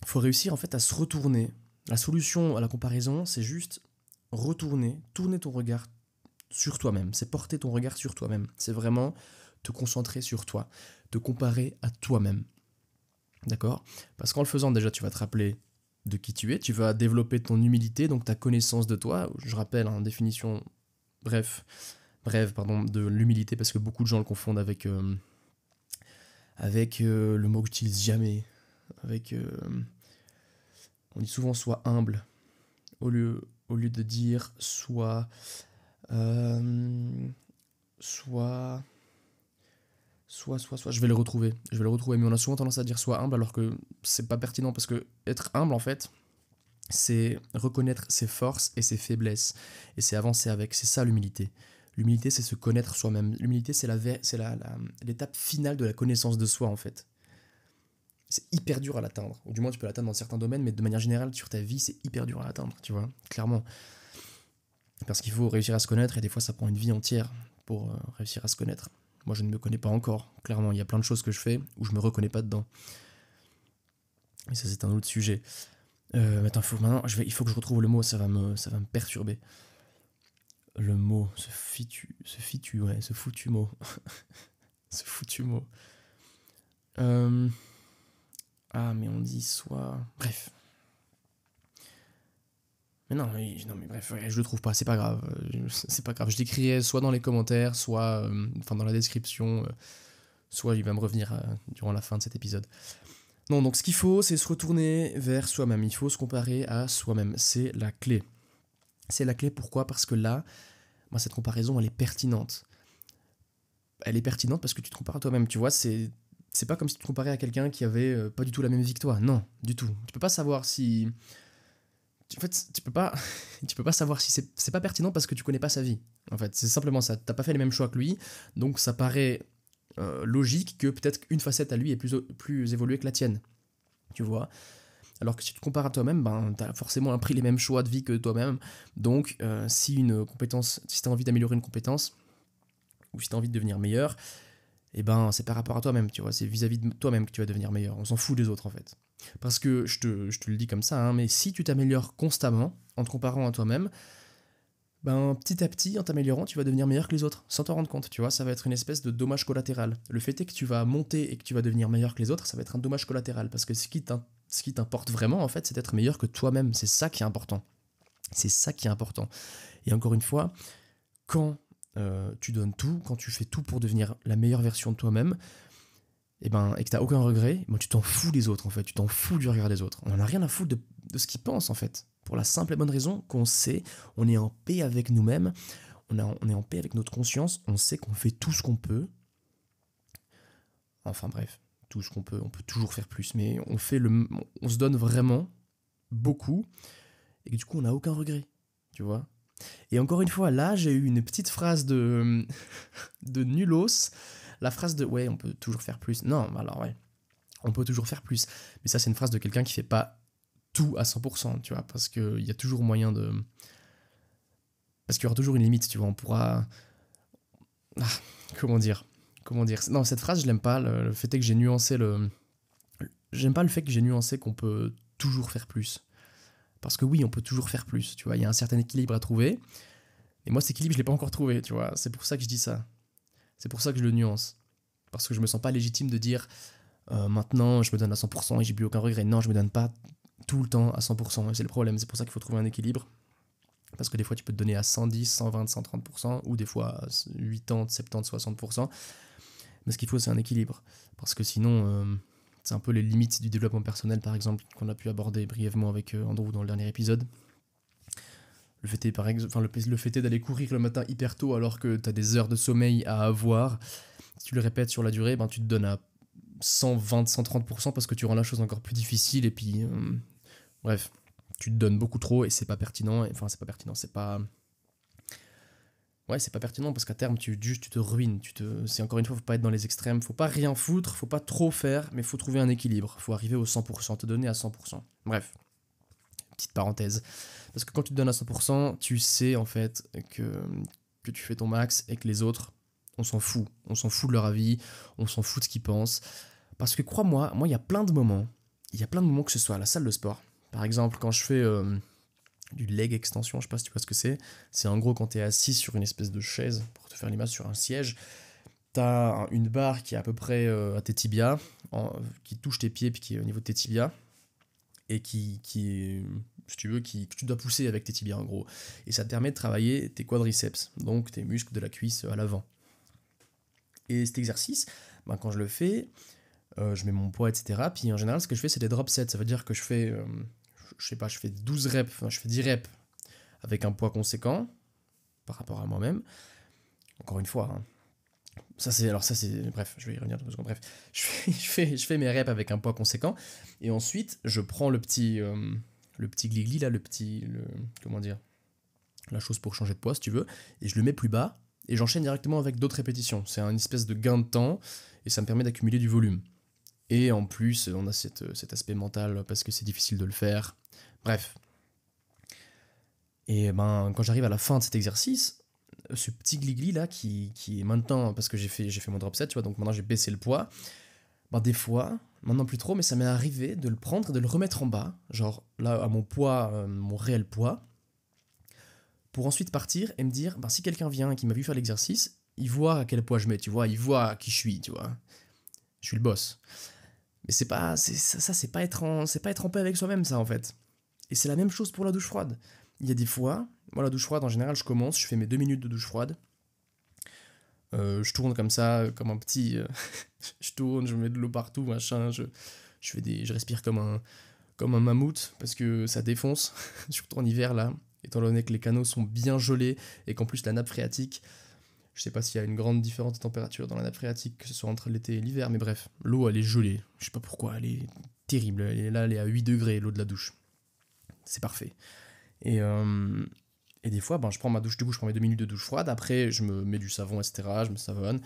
Faut réussir en fait à se retourner. La solution à la comparaison, c'est juste tourner ton regard sur toi-même. C'est porter ton regard sur toi-même. C'est vraiment te concentrer sur toi, te comparer à toi-même. D'accord ? Parce qu'en le faisant, déjà, tu vas te rappeler de qui tu es, tu vas développer ton humilité, donc ta connaissance de toi. Je rappelle, hein, définition brève, de l'humilité, parce que beaucoup de gens le confondent avec le mot que j'utilise jamais. On dit souvent sois humble, au lieu de dire sois je vais le retrouver, mais on a souvent tendance à dire sois humble, alors que c'est pas pertinent, parce que être humble en fait, c'est reconnaître ses forces et ses faiblesses, et c'est avancer avec, c'est ça l'humilité. L'humilité, c'est se connaître soi-même. L'humilité, c'est l'étape finale de la connaissance de soi en fait. C'est hyper dur à l'atteindre, ou du moins tu peux l'atteindre dans certains domaines, mais de manière générale sur ta vie c'est hyper dur à l'atteindre, tu vois, clairement. Parce qu'il faut réussir à se connaître, et des fois ça prend une vie entière pour réussir à se connaître. Moi je ne me connais pas encore, clairement, il y a plein de choses que je fais où je me reconnais pas dedans. Et ça c'est un autre sujet. Attends, il faut que je retrouve le mot, ça va me perturber. Le mot, ce foutu mot. Ce foutu mot. Ah mais on dit soit... Bref. Mais bref, ouais, je le trouve pas, c'est pas grave. Je l'écrirai soit dans les commentaires, soit dans la description, soit il va me revenir durant la fin de cet épisode. Non, donc ce qu'il faut, c'est se retourner vers soi-même. Il faut se comparer à soi-même. C'est la clé. C'est la clé, pourquoi ? Parce que là, cette comparaison, elle est pertinente. Elle est pertinente parce que tu te compares à toi-même. Tu vois, c'est pas comme si tu te comparais à quelqu'un qui avait pas du tout la même vie que toi. Non, du tout. Tu peux pas savoir si... En fait, tu peux pas savoir si c'est pas pertinent, parce que tu connais pas sa vie. En fait, c'est simplement ça. T'as pas fait les mêmes choix que lui, donc ça paraît logique que peut-être qu'une facette à lui est plus évoluée que la tienne. Tu vois ? Alors que si tu te compares à toi-même, t'as forcément pris les mêmes choix de vie que toi-même. Donc, si t'as envie d'améliorer une compétence, ou si t'as envie de devenir meilleur, c'est par rapport à toi-même, tu vois. C'est vis-à-vis de toi-même que tu vas devenir meilleur. On s'en fout des autres, en fait. Parce que, je te le dis comme ça, hein, mais si tu t'améliores constamment, en te comparant à toi-même, petit à petit, en t'améliorant, tu vas devenir meilleur que les autres, sans t'en rendre compte, tu vois. Ça va être une espèce de dommage collatéral. Le fait est que tu vas monter et que tu vas devenir meilleur que les autres, ça va être un dommage collatéral, parce que ce qui t'importe vraiment, en fait, c'est d'être meilleur que toi-même. C'est ça qui est important. Et encore une fois, quand tu donnes tout, quand tu fais tout pour devenir la meilleure version de toi-même, et que t'as aucun regret, tu t'en fous des autres, en fait. Tu t'en fous du regard des autres. On en a rien à foutre de ce qu'ils pensent, en fait. Pour la simple et bonne raison qu'on sait, on est en paix avec nous-mêmes, on est en paix avec notre conscience, on sait qu'on fait tout ce qu'on peut. Enfin bref, tout ce qu'on peut, on peut toujours faire plus, mais on se donne vraiment beaucoup, et que du coup on n'a aucun regret, tu vois. Et encore une fois, là j'ai eu une petite phrase de nulos, la phrase de ouais, on peut toujours faire plus. Non, alors ouais, on peut toujours faire plus, mais ça c'est une phrase de quelqu'un qui fait pas tout à 100%, tu vois, parce qu'il y a toujours moyen de... Parce qu'il y aura toujours une limite, tu vois, on pourra... Ah, comment dire Non, cette phrase, je l'aime pas, le fait est que j'ai nuancé le... J'aime pas le fait que j'ai nuancé qu'on peut toujours faire plus. Parce que oui, on peut toujours faire plus, tu vois, il y a un certain équilibre à trouver, et moi, cet équilibre, je l'ai pas encore trouvé, tu vois, c'est pour ça que je dis ça. C'est pour ça que je le nuance. Parce que je me sens pas légitime de dire maintenant je me donne à 100% et j'ai plus aucun regret. Non, je me donne pas tout le temps à 100%. Et c'est le problème. C'est pour ça qu'il faut trouver un équilibre. Parce que des fois tu peux te donner à 110, 120, 130%, ou des fois à 80, 70, 60%. Mais ce qu'il faut, c'est un équilibre. Parce que sinon, c'est un peu les limites du développement personnel, par exemple, qu'on a pu aborder brièvement avec Andrew dans le dernier épisode. Le fait est, par exemple, enfin, le fait est d'aller courir le matin hyper tôt alors que tu as des heures de sommeil à avoir. Si tu le répètes sur la durée, ben, tu te donnes à 120, 130% parce que tu rends la chose encore plus difficile et puis... bref, tu te donnes beaucoup trop et c'est pas pertinent. Enfin, c'est pas pertinent, c'est pas... Ouais, c'est pas pertinent parce qu'à terme, tu te ruines. C'est encore une fois, faut pas être dans les extrêmes. Faut pas rien foutre, faut pas trop faire, mais faut trouver un équilibre. Faut arriver au 100%, te donner à 100%. Bref, petite parenthèse. Parce que quand tu te donnes à 100%, tu sais en fait que tu fais ton max et que les autres, on s'en fout. On s'en fout de leur avis, on s'en fout de ce qu'ils pensent. Parce que crois-moi, il y a plein de moments, que ce soit à la salle de sport. Par exemple, quand je fais du leg extension, je sais pas si tu vois ce que c'est. C'est en gros quand tu es assis sur une espèce de chaise, pour te faire l'image sur un siège, t'as une barre qui est à peu près à tes tibias, qui touche tes pieds puis qui est au niveau de tes tibias, et qui est, si tu veux, que tu dois pousser avec tes tibias en gros. Et ça te permet de travailler tes quadriceps, donc tes muscles de la cuisse à l'avant. Et cet exercice, ben, quand je le fais, je mets mon poids, etc. Puis en général, ce que je fais, c'est des drop sets. Ça veut dire que je fais, je sais pas, je fais 12 reps, enfin, je fais 10 reps avec un poids conséquent par rapport à moi-même. Encore une fois, hein. Bref, je vais y revenir dans 2 secondes. Bref, je fais mes reps avec un poids conséquent. Et ensuite, je prends le petit gligli, là, comment dire, la chose pour changer de poids, si tu veux, et je le mets plus bas, et j'enchaîne directement avec d'autres répétitions. C'est une espèce de gain de temps, et ça me permet d'accumuler du volume. Et en plus, on a cet aspect mental, parce que c'est difficile de le faire. Bref. Et ben, quand j'arrive à la fin de cet exercice, ce petit gligli là qui est maintenant, parce que j'ai fait mon drop set, tu vois, donc maintenant j'ai baissé le poids, ben des fois, maintenant plus trop, mais ça m'est arrivé de le prendre et de le remettre en bas, genre là à mon poids, mon réel poids, pour ensuite partir et me dire, ben si quelqu'un vient et qui m'a vu faire l'exercice, il voit à quel poids je mets, tu vois, il voit qui je suis, tu vois. Je suis le boss. Mais c'est pas être en paix avec soi-même, ça, en fait. Et c'est la même chose pour la douche froide. Il y a des fois, moi, la douche froide, en général, je commence, je fais mes 2 minutes de douche froide. Je tourne comme ça, comme un petit... je tourne, je mets de l'eau partout, machin, je respire comme un mammouth, parce que ça défonce, surtout en hiver, là, étant donné que les canaux sont bien gelés, et qu'en plus, la nappe phréatique... Je sais pas s'il y a une grande différence de température dans la nappe phréatique, que ce soit entre l'été et l'hiver, mais bref, l'eau elle est gelée. Je sais pas pourquoi, elle est terrible. Elle est à 8 degrés, l'eau de la douche. C'est parfait. Et des fois, ben, je prends ma douche, du coup, je prends mes 2 minutes de douche froide. Après, je me mets du savon, etc. Je me savonne.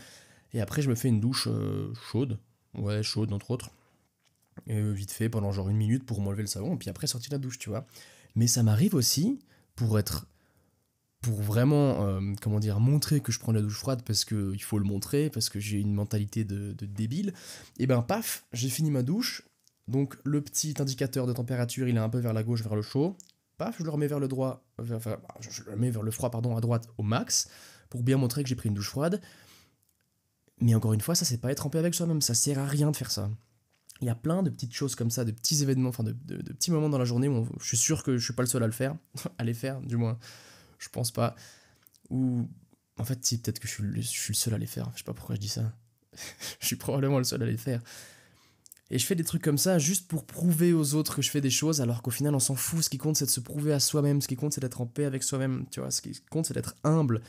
Et après, je me fais une douche chaude. Ouais, chaude, entre autres. Et vite fait, pendant genre 1 minute pour m'enlever le savon. Et puis après, sortir de la douche, tu vois. Mais ça m'arrive aussi, pour vraiment, comment dire, montrer que je prends la douche froide parce qu'il faut le montrer, parce que j'ai une mentalité de débile, et ben paf, j'ai fini ma douche, donc le petit indicateur de température, il est un peu vers la gauche, vers le chaud, paf, je le remets vers le droit, je le mets vers le froid, pardon, à droite au max, pour bien montrer que j'ai pris une douche froide. Mais encore une fois, ça c'est pas être en paix avec soi-même, ça sert à rien de faire ça. Il y a plein de petites choses comme ça, de petits événements, enfin de petits moments dans la journée où je suis sûr que je suis pas le seul à le faire, à les faire, du moins. Je pense pas. Ou en fait, si, peut-être que je suis le seul à les faire. Je sais pas pourquoi je dis ça. Je suis probablement le seul à les faire. Et je fais des trucs comme ça juste pour prouver aux autres que je fais des choses, alors qu'au final, on s'en fout. Ce qui compte, c'est de se prouver à soi-même. Ce qui compte, c'est d'être en paix avec soi-même. Tu vois, ce qui compte, c'est d'être humble,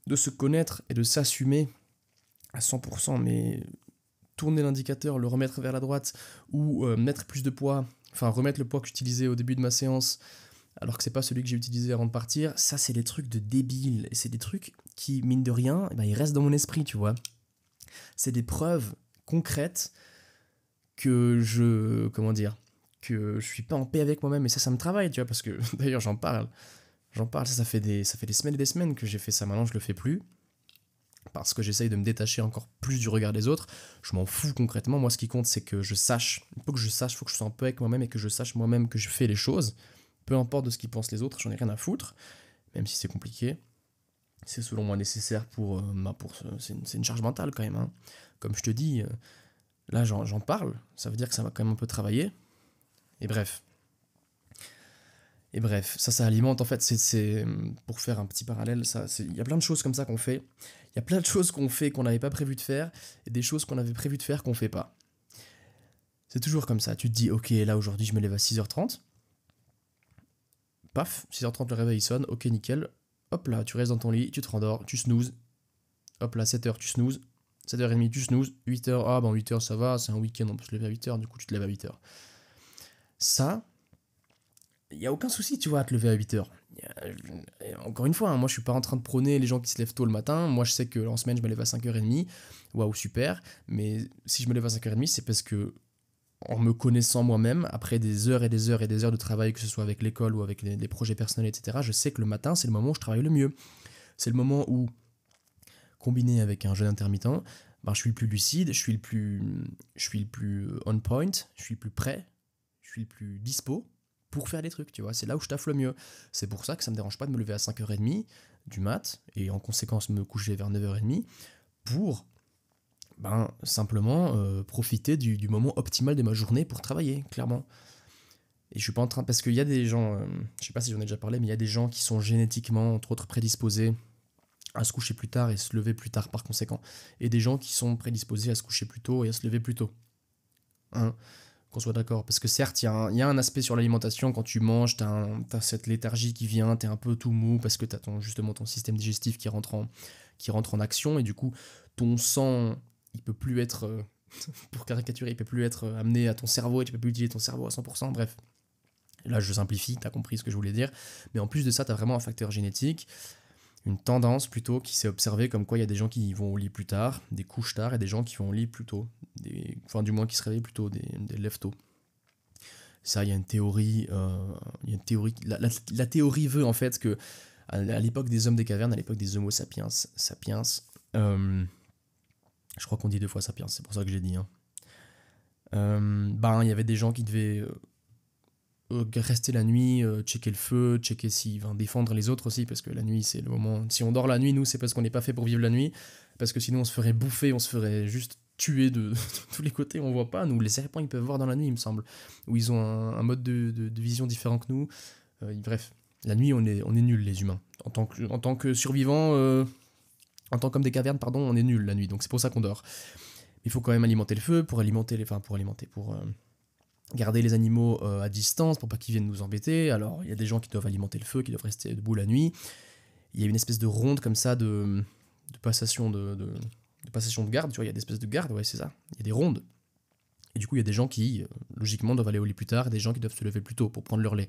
de se connaître et de s'assumer à 100%. Mais tourner l'indicateur, le remettre vers la droite, ou mettre plus de poids, enfin remettre le poids que j'utilisais au début de ma séance, alors que c'est pas celui que j'ai utilisé avant de partir, ça c'est des trucs de débiles, et c'est des trucs qui, mine de rien, eh ben, ils restent dans mon esprit, tu vois. C'est des preuves concrètes que que je suis pas en paix avec moi-même, et ça me travaille, tu vois, parce que d'ailleurs ça fait des semaines et des semaines que j'ai fait ça, maintenant je le fais plus, parce que j'essaye de me détacher encore plus du regard des autres. Je m'en fous concrètement, moi ce qui compte c'est que je sache, il faut que je sois un peu avec moi-même et que je sache moi-même que je fais les choses, peu importe de ce qu'ils pensent les autres, j'en ai rien à foutre, même si c'est compliqué. C'est selon moi nécessaire c'est une charge mentale quand même, hein. Comme je te dis, là j'en parle, ça veut dire que ça va quand même un peu travailler. Et bref. Ça alimente en fait, c'est pour faire un petit parallèle, il y a plein de choses comme ça qu'on fait. Il y a plein de choses qu'on fait qu'on n'avait pas prévu de faire, et des choses qu'on avait prévu de faire qu'on fait pas. C'est toujours comme ça, tu te dis, ok, là aujourd'hui je me lève à 6h30, paf, 6h30 le réveil sonne, ok nickel, hop là, tu restes dans ton lit, tu te rendors, tu snoozes, hop là, 7h tu snoozes, 7h30 tu snoozes, 8h, ah ben 8h ça va, c'est un week-end, on peut se lever à 8h, du coup tu te lèves à 8h. Ça, il n'y a aucun souci, tu vois, à te lever à 8h. Encore une fois, hein, moi je suis pas en train de prôner les gens qui se lèvent tôt le matin. Moi je sais que en semaine je me lève à 5h30. Waouh, super. Mais si je me lève à 5h30, c'est parce que, en me connaissant moi-même, après des heures et des heures et des heures de travail, que ce soit avec l'école ou avec les projets personnels, etc., je sais que le matin c'est le moment où je travaille le mieux. C'est le moment où, combiné avec un jeûne intermittent, ben, je suis le plus lucide, je suis le plus on point, je suis le plus prêt, je suis le plus dispo pour faire des trucs, tu vois, c'est là où je taffe le mieux. C'est pour ça que ça me dérange pas de me lever à 5h30 du mat, et en conséquence me coucher vers 9h30, pour simplement profiter du moment optimal de ma journée pour travailler, clairement. Et je suis pas en train, parce qu'il y a des gens, je sais pas si j'en ai déjà parlé, mais il y a des gens qui sont génétiquement, entre autres, prédisposés à se coucher plus tard et se lever plus tard par conséquent. Et des gens qui sont prédisposés à se coucher plus tôt et à se lever plus tôt. Hein, qu'on soit d'accord. Parce que certes, il y a un aspect sur l'alimentation, quand tu manges, t'as cette léthargie qui vient, t'es un peu tout mou, parce que t'as justement ton système digestif qui rentre en action, et du coup, ton sang, il peut plus être, pour caricaturer, il peut plus être amené à ton cerveau, et tu peux plus utiliser ton cerveau à 100%, bref. Là, je simplifie, t'as compris ce que je voulais dire. Mais en plus de ça, t'as vraiment un facteur génétique, une tendance plutôt qui s'est observée, comme quoi il y a des gens qui vont au lit plus tard, des couches tard, et des gens qui vont au lit plus tôt, enfin du moins qui se réveillent plus tôt, des lève tôt. Ça, il y a une théorie, la théorie veut en fait que à l'époque des hommes des cavernes, à l'époque des Homo sapiens, je crois qu'on dit 2 fois sapiens, c'est pour ça que j'ai dit, hein. Il y avait des gens qui devaient rester la nuit, checker le feu, checker défendre les autres aussi, parce que la nuit c'est le moment, si on dort la nuit, nous c'est parce qu'on n'est pas fait pour vivre la nuit, parce que sinon on se ferait bouffer, on se ferait juste tuer de tous les côtés, on voit pas, nous les serpents ils peuvent voir dans la nuit il me semble, où ils ont un mode de vision différent que nous, bref, la nuit on est nuls les humains, en tant que survivants, en tant qu'hommes des cavernes, pardon, on est nuls la nuit, donc c'est pour ça qu'on dort. Il faut quand même alimenter le feu, pour garder les animaux à distance pour pas qu'ils viennent nous embêter. Alors, il y a des gens qui doivent alimenter le feu, qui doivent rester debout la nuit. Il y a une espèce de ronde comme ça de passation de passation de garde, tu vois, il y a des espèces de gardes, ouais, c'est ça. Il y a des rondes. Et du coup, il y a des gens qui, logiquement, doivent aller au lit plus tard, et des gens qui doivent se lever plus tôt pour prendre leur lait.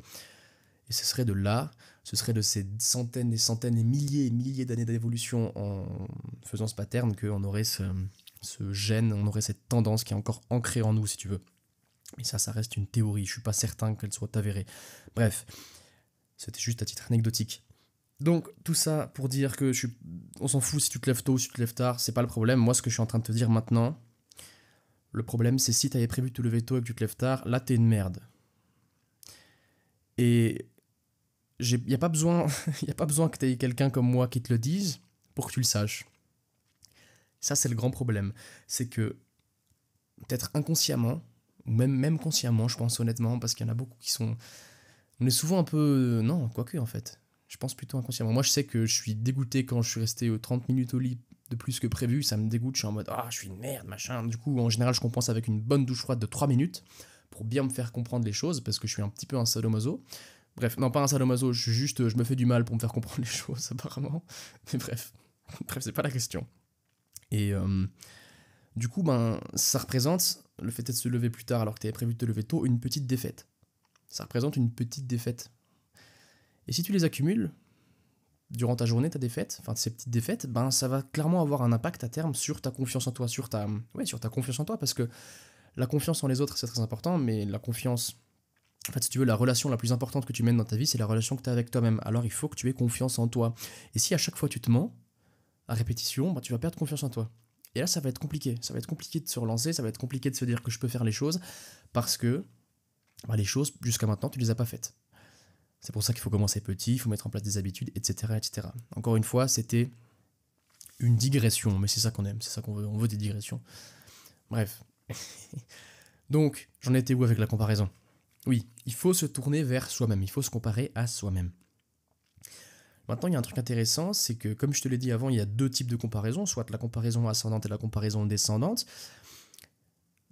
Et ce serait de ces centaines et centaines et milliers d'années d'évolution en faisant ce pattern qu'on aurait ce gène, on aurait cette tendance qui est encore ancrée en nous, si tu veux. Mais ça reste une théorie, je suis pas certain qu'elle soit avérée. Bref, c'était juste à titre anecdotique. Donc, tout ça pour dire que on s'en fout si tu te lèves tôt ou si tu te lèves tard, c'est pas le problème. Moi, ce que je suis en train de te dire maintenant, le problème, c'est si t'avais prévu de te lever tôt et que tu te lèves tard, là, t'es une merde. Et y a pas besoin que t'aies quelqu'un comme moi qui te le dise pour que tu le saches. Ça, c'est le grand problème. C'est que, peut-être inconsciemment, ou même consciemment, je pense honnêtement, parce qu'il y en a beaucoup qui sont... On est souvent un peu... Non, quoique en fait. Je pense plutôt inconsciemment. Moi, je sais que je suis dégoûté quand je suis resté 30 minutes au lit de plus que prévu. Ça me dégoûte, je suis en mode « Ah, je suis une merde, machin ». Du coup, en général, je compense avec une bonne douche froide de 3 minutes pour bien me faire comprendre les choses, parce que je suis un petit peu un sadomaso. Bref, non, pas un sadomaso, je me fais du mal pour me faire comprendre les choses, apparemment. Mais bref, c'est pas la question. Et du coup, ça représente, le fait de se lever plus tard alors que tu avais prévu de te lever tôt, une petite défaite. Ça représente une petite défaite. Et si tu les accumules, durant ta journée, ta défaite, enfin ces petites défaites, ça va clairement avoir un impact à terme sur ta confiance en toi, sur ta confiance en toi, parce que la confiance en les autres, c'est très important, mais la confiance En fait, si tu veux, la relation la plus importante que tu mènes dans ta vie, c'est la relation que tu as avec toi-même. Alors, il faut que tu aies confiance en toi. Et si à chaque fois tu te mens, à répétition, bah, tu vas perdre confiance en toi. Et là, ça va être compliqué. Ça va être compliqué de se relancer, ça va être compliqué de se dire que je peux faire les choses, parce que bah, les choses, jusqu'à maintenant, tu ne les as pas faites. C'est pour ça qu'il faut commencer petit, il faut mettre en place des habitudes, etc., etc. Encore une fois, c'était une digression, mais c'est ça qu'on aime, c'est ça qu'on veut, on veut des digressions. Bref. Donc, j'en étais où avec la comparaison ? Oui, il faut se tourner vers soi-même, il faut se comparer à soi-même. Maintenant, il y a un truc intéressant, c'est que, comme je te l'ai dit avant, il y a 2 types de comparaison, soit la comparaison ascendante et la comparaison descendante,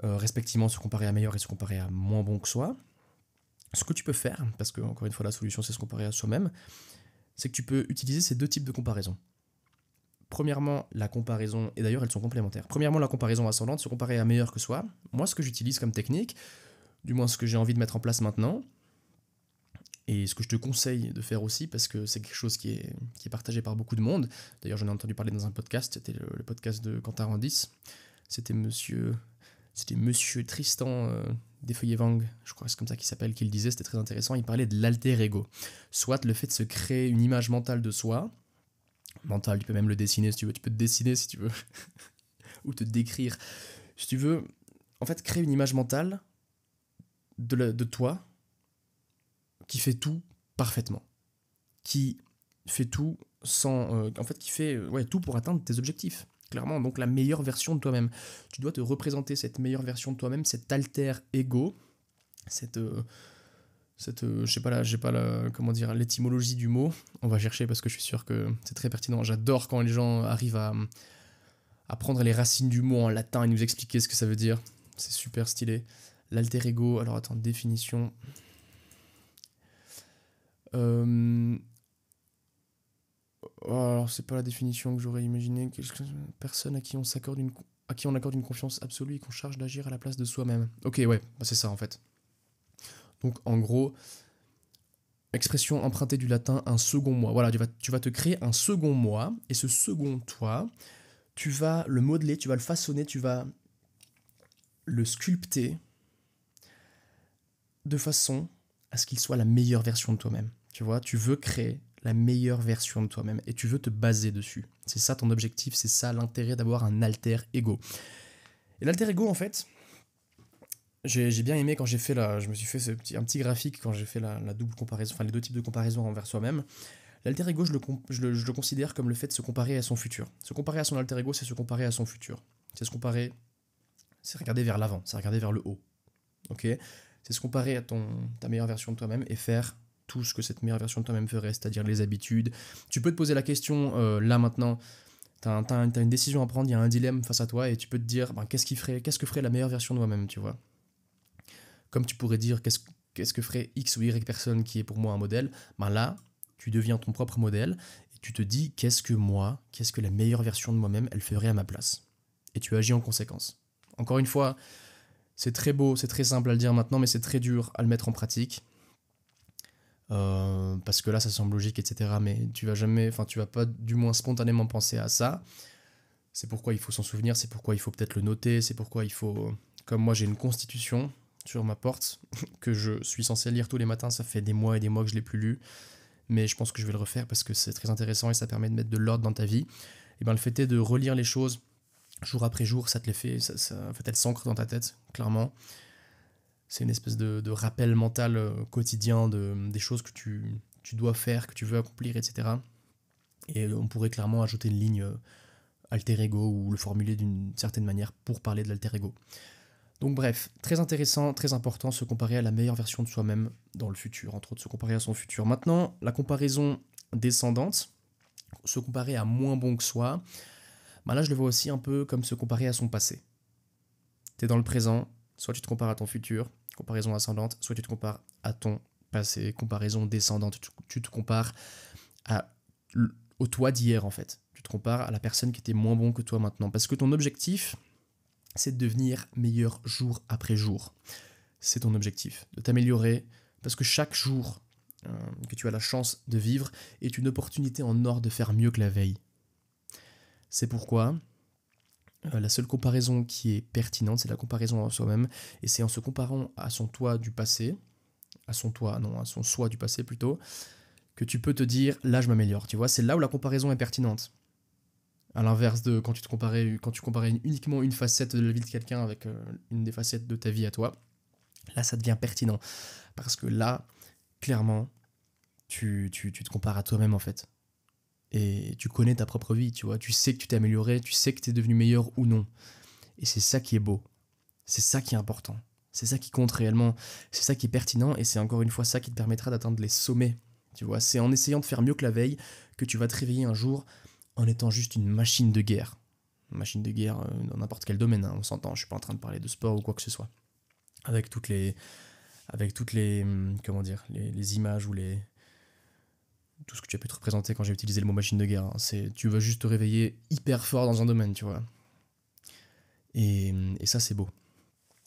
respectivement se comparer à meilleur et se comparer à moins bon que soi. Ce que tu peux faire, parce que, encore une fois, la solution, c'est se comparer à soi-même, c'est que tu peux utiliser ces 2 types de comparaison. Premièrement, la comparaison, et d'ailleurs elles sont complémentaires. Premièrement, la comparaison ascendante, se comparer à meilleur que soi. Moi, ce que j'utilise comme technique, du moins ce que j'ai envie de mettre en place maintenant, et ce que je te conseille de faire aussi, parce que c'est quelque chose qui est partagé par beaucoup de monde. D'ailleurs, j'en ai entendu parler dans un podcast, c'était le podcast de Quentin Randis. C'était monsieur Tristan Desfeuillets-Wang, je crois que c'est comme ça qu'il s'appelle, qui le disait, c'était très intéressant. Il parlait de l'alter ego, soit le fait de se créer une image mentale de soi. Mental, tu peux même le dessiner si tu veux, tu peux te dessiner si tu veux, ou te décrire si tu veux. En fait, créer une image mentale de toi qui fait tout parfaitement, qui fait tout sans, en fait, qui fait tout pour atteindre tes objectifs. Clairement, donc la meilleure version de toi-même. Tu dois te représenter cette meilleure version de toi-même, cet alter ego, je sais pas là, j'ai pas comment dire, l'étymologie du mot. On va chercher parce que je suis sûr que c'est très pertinent. J'adore quand les gens arrivent à prendre les racines du mot en latin et nous expliquer ce que ça veut dire. C'est super stylé. L'alter ego, alors attends, définition. Alors c'est pas la définition que j'aurais imaginé. Personne à qui on accorde une confiance absolue et qu'on charge d'agir à la place de soi-même. Ok, ouais, bah c'est ça en fait. Donc en gros, expression empruntée du latin, un second moi. Voilà, tu vas te créer un second moi, et ce second toi, tu vas le modeler, tu vas le façonner, tu vas le sculpter de façon à ce qu'il soit la meilleure version de toi-même. Tu vois, tu veux créer la meilleure version de toi-même et tu veux te baser dessus. C'est ça ton objectif, c'est ça l'intérêt d'avoir un alter ego. Et l'alter ego, en fait, j'ai bien aimé quand j'ai fait je me suis fait un petit graphique quand j'ai fait la double comparaison, enfin les 2 types de comparaison envers soi-même. L'alter ego, je le considère comme le fait de se comparer à son futur. Se comparer à son alter ego, c'est se comparer à son futur. C'est se comparer, c'est regarder vers l'avant, c'est regarder vers le haut. Ok ? C'est se comparer à ta meilleure version de toi-même et faire tout ce que cette meilleure version de toi-même ferait, c'est-à-dire les habitudes. Tu peux te poser la question, là maintenant, t'as une décision à prendre, il y a un dilemme face à toi et tu peux te dire, qu'est-ce que ferait la meilleure version de moi-même, tu vois ? Comme tu pourrais dire, qu'est-ce que ferait X ou Y personne qui est pour moi un modèle ? Là, tu deviens ton propre modèle et tu te dis, qu'est-ce que la meilleure version de moi-même, elle ferait à ma place ? Et tu agis en conséquence. Encore une fois, c'est très beau, c'est très simple à le dire maintenant, mais c'est très dur à le mettre en pratique. Parce que là, ça semble logique, etc. Mais tu vas pas du moins spontanément penser à ça. C'est pourquoi il faut s'en souvenir, c'est pourquoi il faut peut-être le noter, c'est pourquoi il faut... Comme moi, j'ai une constitution sur ma porte que je suis censé lire tous les matins, ça fait des mois et des mois que je ne l'ai plus lu. Mais je pense que je vais le refaire parce que c'est très intéressant et ça permet de mettre de l'ordre dans ta vie. Et le fait est de relire les choses jour après jour, ça te les fait, en fait, elles s'ancrent dans ta tête, clairement. C'est une espèce de rappel mental quotidien des choses que tu dois faire, que tu veux accomplir, etc. Et on pourrait clairement ajouter une ligne alter ego ou le formuler d'une certaine manière pour parler de l'alter ego. Donc bref, très intéressant, très important, se comparer à la meilleure version de soi-même dans le futur, entre autres se comparer à son futur. Maintenant, la comparaison descendante, se comparer à moins bon que soi, là je le vois aussi un peu comme se comparer à son passé. T'es dans le présent, soit tu te compares à ton futur, comparaison ascendante, soit tu te compares à ton passé, comparaison descendante, tu te compares au toi d'hier en fait. Tu te compares à la personne qui était moins bon que toi maintenant. Parce que ton objectif, c'est de devenir meilleur jour après jour. C'est ton objectif, de t'améliorer, parce que chaque jour que tu as la chance de vivre est une opportunité en or de faire mieux que la veille. C'est pourquoi la seule comparaison qui est pertinente, c'est la comparaison à soi-même, et c'est en se comparant à son toi du passé, à son toi, non, à son soi du passé plutôt, que tu peux te dire, là je m'améliore, tu vois, c'est là où la comparaison est pertinente. À l'inverse de quand tu comparais uniquement une facette de la vie de quelqu'un avec une des facettes de ta vie à toi, là ça devient pertinent. Parce que là, clairement, tu te compares à toi-même en fait. Et tu connais ta propre vie, tu vois, tu sais que tu t'es amélioré, tu sais que tu es devenu meilleur ou non. Et c'est ça qui est beau, c'est ça qui est important, c'est ça qui compte réellement, c'est ça qui est pertinent et c'est encore une fois ça qui te permettra d'atteindre les sommets. Tu vois, c'est en essayant de faire mieux que la veille que tu vas te réveiller un jour en étant juste une machine de guerre. Une machine de guerre dans n'importe quel domaine, hein, on s'entend, je suis pas en train de parler de sport ou quoi que ce soit. Avec toutes les, comment dire, les images ou tout ce que tu as pu te représenter quand j'ai utilisé le mot machine de guerre. Hein. Tu vas juste te réveiller hyper fort dans un domaine, tu vois. Et ça, c'est beau.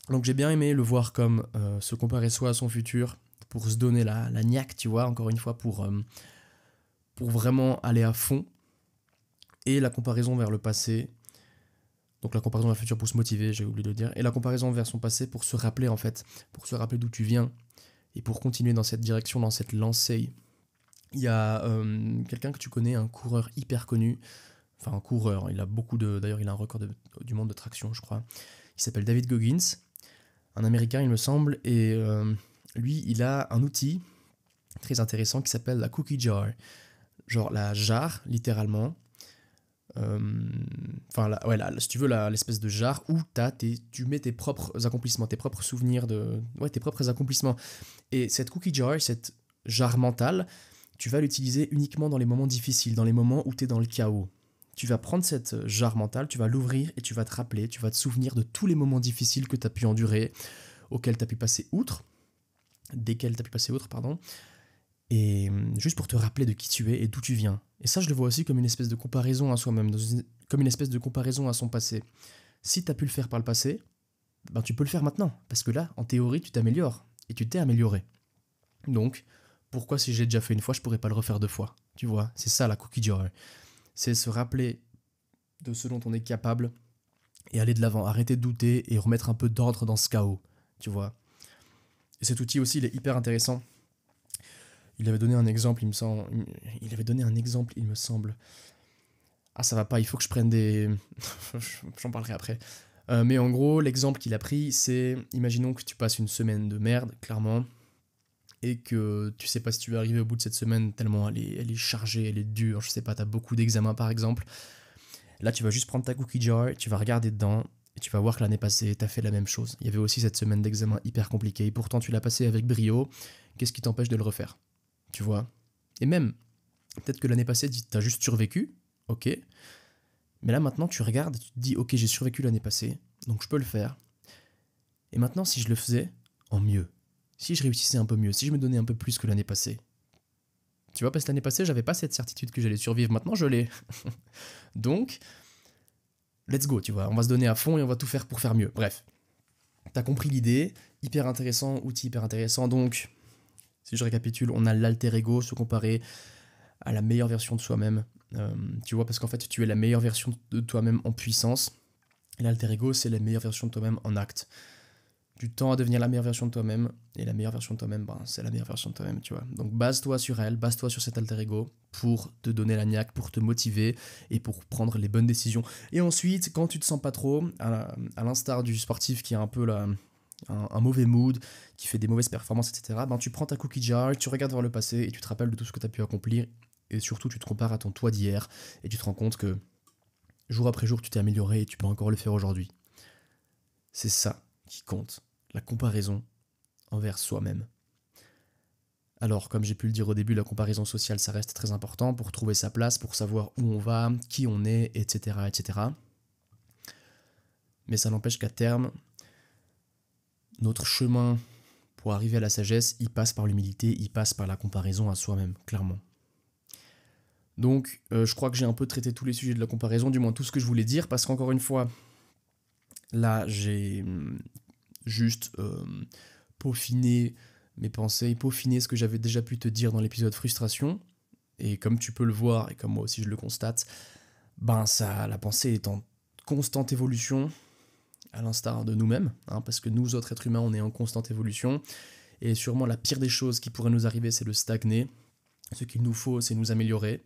Donc j'ai bien aimé le voir comme se comparer soi à son futur pour se donner la niaque, tu vois, encore une fois, pour vraiment aller à fond. Et la comparaison vers le passé, donc la comparaison vers le futur pour se motiver, j'ai oublié de le dire, et la comparaison vers son passé pour se rappeler en fait, pour se rappeler d'où tu viens, et pour continuer dans cette direction, dans cette lancée. Il y a quelqu'un que tu connais, un coureur hyper connu, enfin un coureur, il a beaucoup de... D'ailleurs il a un record du monde de traction je crois, il s'appelle David Goggins, un américain il me semble, et lui il a un outil très intéressant qui s'appelle la cookie jar, genre la jarre littéralement, enfin si tu veux l'espèce de jarre où tu mets tes propres accomplissements, tes propres souvenirs tes propres accomplissements. Et cette cookie jar, cette jarre mentale, tu vas l'utiliser uniquement dans les moments difficiles, dans les moments où tu es dans le chaos. Tu vas prendre cette jarre mentale, tu vas l'ouvrir et tu vas te rappeler, tu vas te souvenir de tous les moments difficiles que tu as pu endurer, auxquels tu as pu passer outre, desquels tu as pu passer outre, pardon, et juste pour te rappeler de qui tu es et d'où tu viens. Et ça, je le vois aussi comme une espèce de comparaison à soi-même, comme une espèce de comparaison à son passé. Si tu as pu le faire par le passé, ben tu peux le faire maintenant, parce que là, en théorie, tu t'améliores, et tu t'es amélioré. Donc, pourquoi si j'ai déjà fait une fois, je pourrais pas le refaire deux fois? Tu vois, c'est ça la cookie jar. C'est se rappeler de ce dont on est capable et aller de l'avant, arrêter de douter et remettre un peu d'ordre dans ce chaos, tu vois. Et cet outil aussi, il est hyper intéressant. Il avait donné un exemple, il me semble. Ah, ça va pas, il faut que je prenne des... J'en parlerai après. Mais en gros, l'exemple qu'il a pris, c'est... Imaginons que tu passes une semaine de merde, clairement, et que tu sais pas si tu vas arriver au bout de cette semaine tellement elle est chargée, elle est dure, je sais pas, t'as beaucoup d'examens par exemple. Là, tu vas juste prendre ta cookie jar, tu vas regarder dedans, et tu vas voir que l'année passée, t'as fait la même chose. Il y avait aussi cette semaine d'examen hyper compliquée, et pourtant tu l'as passé avec brio. Qu'est-ce qui t'empêche de le refaire? Tu vois? Et même, peut-être que l'année passée, t'as juste survécu, ok. Mais là, maintenant, tu regardes et tu te dis, ok, j'ai survécu l'année passée, donc je peux le faire. Et maintenant, si je le faisais en mieux, si je réussissais un peu mieux, si je me donnais un peu plus que l'année passée. Tu vois, parce que l'année passée, j'avais pas cette certitude que j'allais survivre. Maintenant, je l'ai. Donc, let's go, tu vois. On va se donner à fond et on va tout faire pour faire mieux. Bref, t'as compris l'idée. Hyper intéressant, outil hyper intéressant. Donc, si je récapitule, on a l'alter ego, se comparer à la meilleure version de soi-même. Tu vois, parce qu'en fait, tu es la meilleure version de toi-même en puissance. Et l'alter ego, c'est la meilleure version de toi-même en acte. Tu tends à devenir la meilleure version de toi-même, et la meilleure version de toi-même, ben, c'est la meilleure version de toi-même, tu vois. Donc base-toi sur elle, base-toi sur cet alter ego pour te donner la niaque, pour te motiver et pour prendre les bonnes décisions. Et ensuite, quand tu te sens pas trop, à l'instar du sportif qui a un peu un mauvais mood, qui fait des mauvaises performances, etc., ben, tu prends ta cookie jar, tu regardes vers le passé et tu te rappelles de tout ce que tu as pu accomplir, et surtout tu te compares à ton toi d'hier, et tu te rends compte que jour après jour tu t'es amélioré et tu peux encore le faire aujourd'hui. C'est ça qui compte, la comparaison envers soi-même. Alors, comme j'ai pu le dire au début, la comparaison sociale, ça reste très important pour trouver sa place, pour savoir où on va, qui on est, etc., etc. Mais ça n'empêche qu'à terme, notre chemin pour arriver à la sagesse, il passe par l'humilité, il passe par la comparaison à soi-même, clairement. Donc, je crois que j'ai un peu traité tous les sujets de la comparaison, du moins tout ce que je voulais dire, parce qu'encore une fois, là, j'ai juste peaufiner mes pensées, peaufiner ce que j'avais déjà pu te dire dans l'épisode frustration. Et comme tu peux le voir, et comme moi aussi je le constate, ben ça, la pensée est en constante évolution, à l'instar de nous-mêmes, hein, parce que nous autres êtres humains, on est en constante évolution. Et sûrement la pire des choses qui pourrait nous arriver, c'est de stagner. Ce qu'il nous faut, c'est nous améliorer.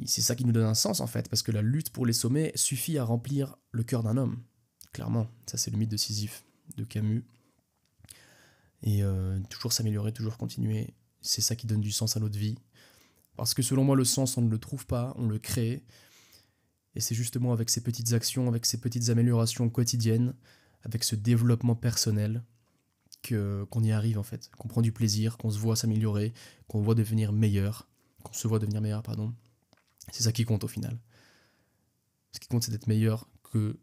C'est ça qui nous donne un sens en fait, parce que la lutte pour les sommets suffit à remplir le cœur d'un homme. Clairement, ça c'est le mythe de Sisyphe, de Camus. Et toujours s'améliorer, toujours continuer, c'est ça qui donne du sens à notre vie. Parce que selon moi, le sens, on ne le trouve pas, on le crée. Et c'est justement avec ces petites actions, avec ces petites améliorations quotidiennes, avec ce développement personnel, qu'on y arrive en fait. Qu'on prend du plaisir, qu'on se voit s'améliorer, qu'on voit devenir meilleur, qu'on se voit devenir meilleur, pardon. C'est ça qui compte au final. Ce qui compte, c'est d'être meilleur que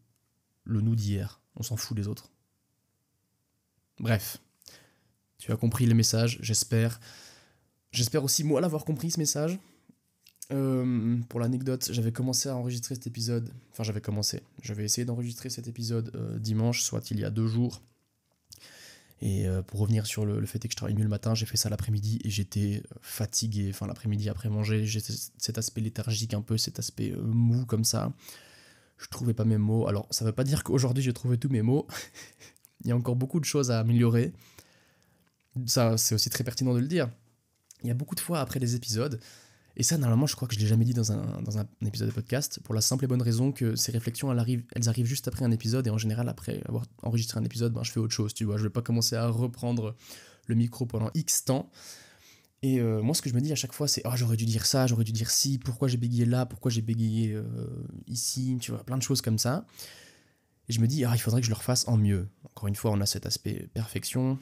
le nous d'hier. On s'en fout des autres. Bref, tu as compris le message, j'espère. J'espère aussi, moi, l'avoir compris, ce message. Pour l'anecdote, j'avais commencé à enregistrer cet épisode. Enfin, j'avais essayé d'enregistrer cet épisode dimanche, soit il y a 2 jours. Et pour revenir sur le fait que je travaille mieux le matin, j'ai fait ça l'après-midi et j'étais fatigué. Enfin, l'après-midi après manger, j'ai cet aspect léthargique un peu, cet aspect mou comme ça. Je trouvais pas mes mots. Alors, ça veut pas dire qu'aujourd'hui j'ai trouvé tous mes mots. Il y a encore beaucoup de choses à améliorer. Ça, c'est aussi très pertinent de le dire. Il y a beaucoup de fois après les épisodes, et ça, normalement, je crois que je l'ai jamais dit dans un épisode de podcast, pour la simple et bonne raison que ces réflexions, elles arrivent juste après un épisode, et en général, après avoir enregistré un épisode, je fais autre chose, tu vois. Je vais pas commencer à reprendre le micro pendant X temps. Et moi, ce que je me dis à chaque fois, c'est « Oh, j'aurais dû dire ça, j'aurais dû dire ci, pourquoi j'ai bégayé là, pourquoi j'ai bégayé ici ?» Tu vois, plein de choses comme ça. Et je me dis « Ah, il faudrait que je le refasse en mieux. » Encore une fois, on a cet aspect perfection.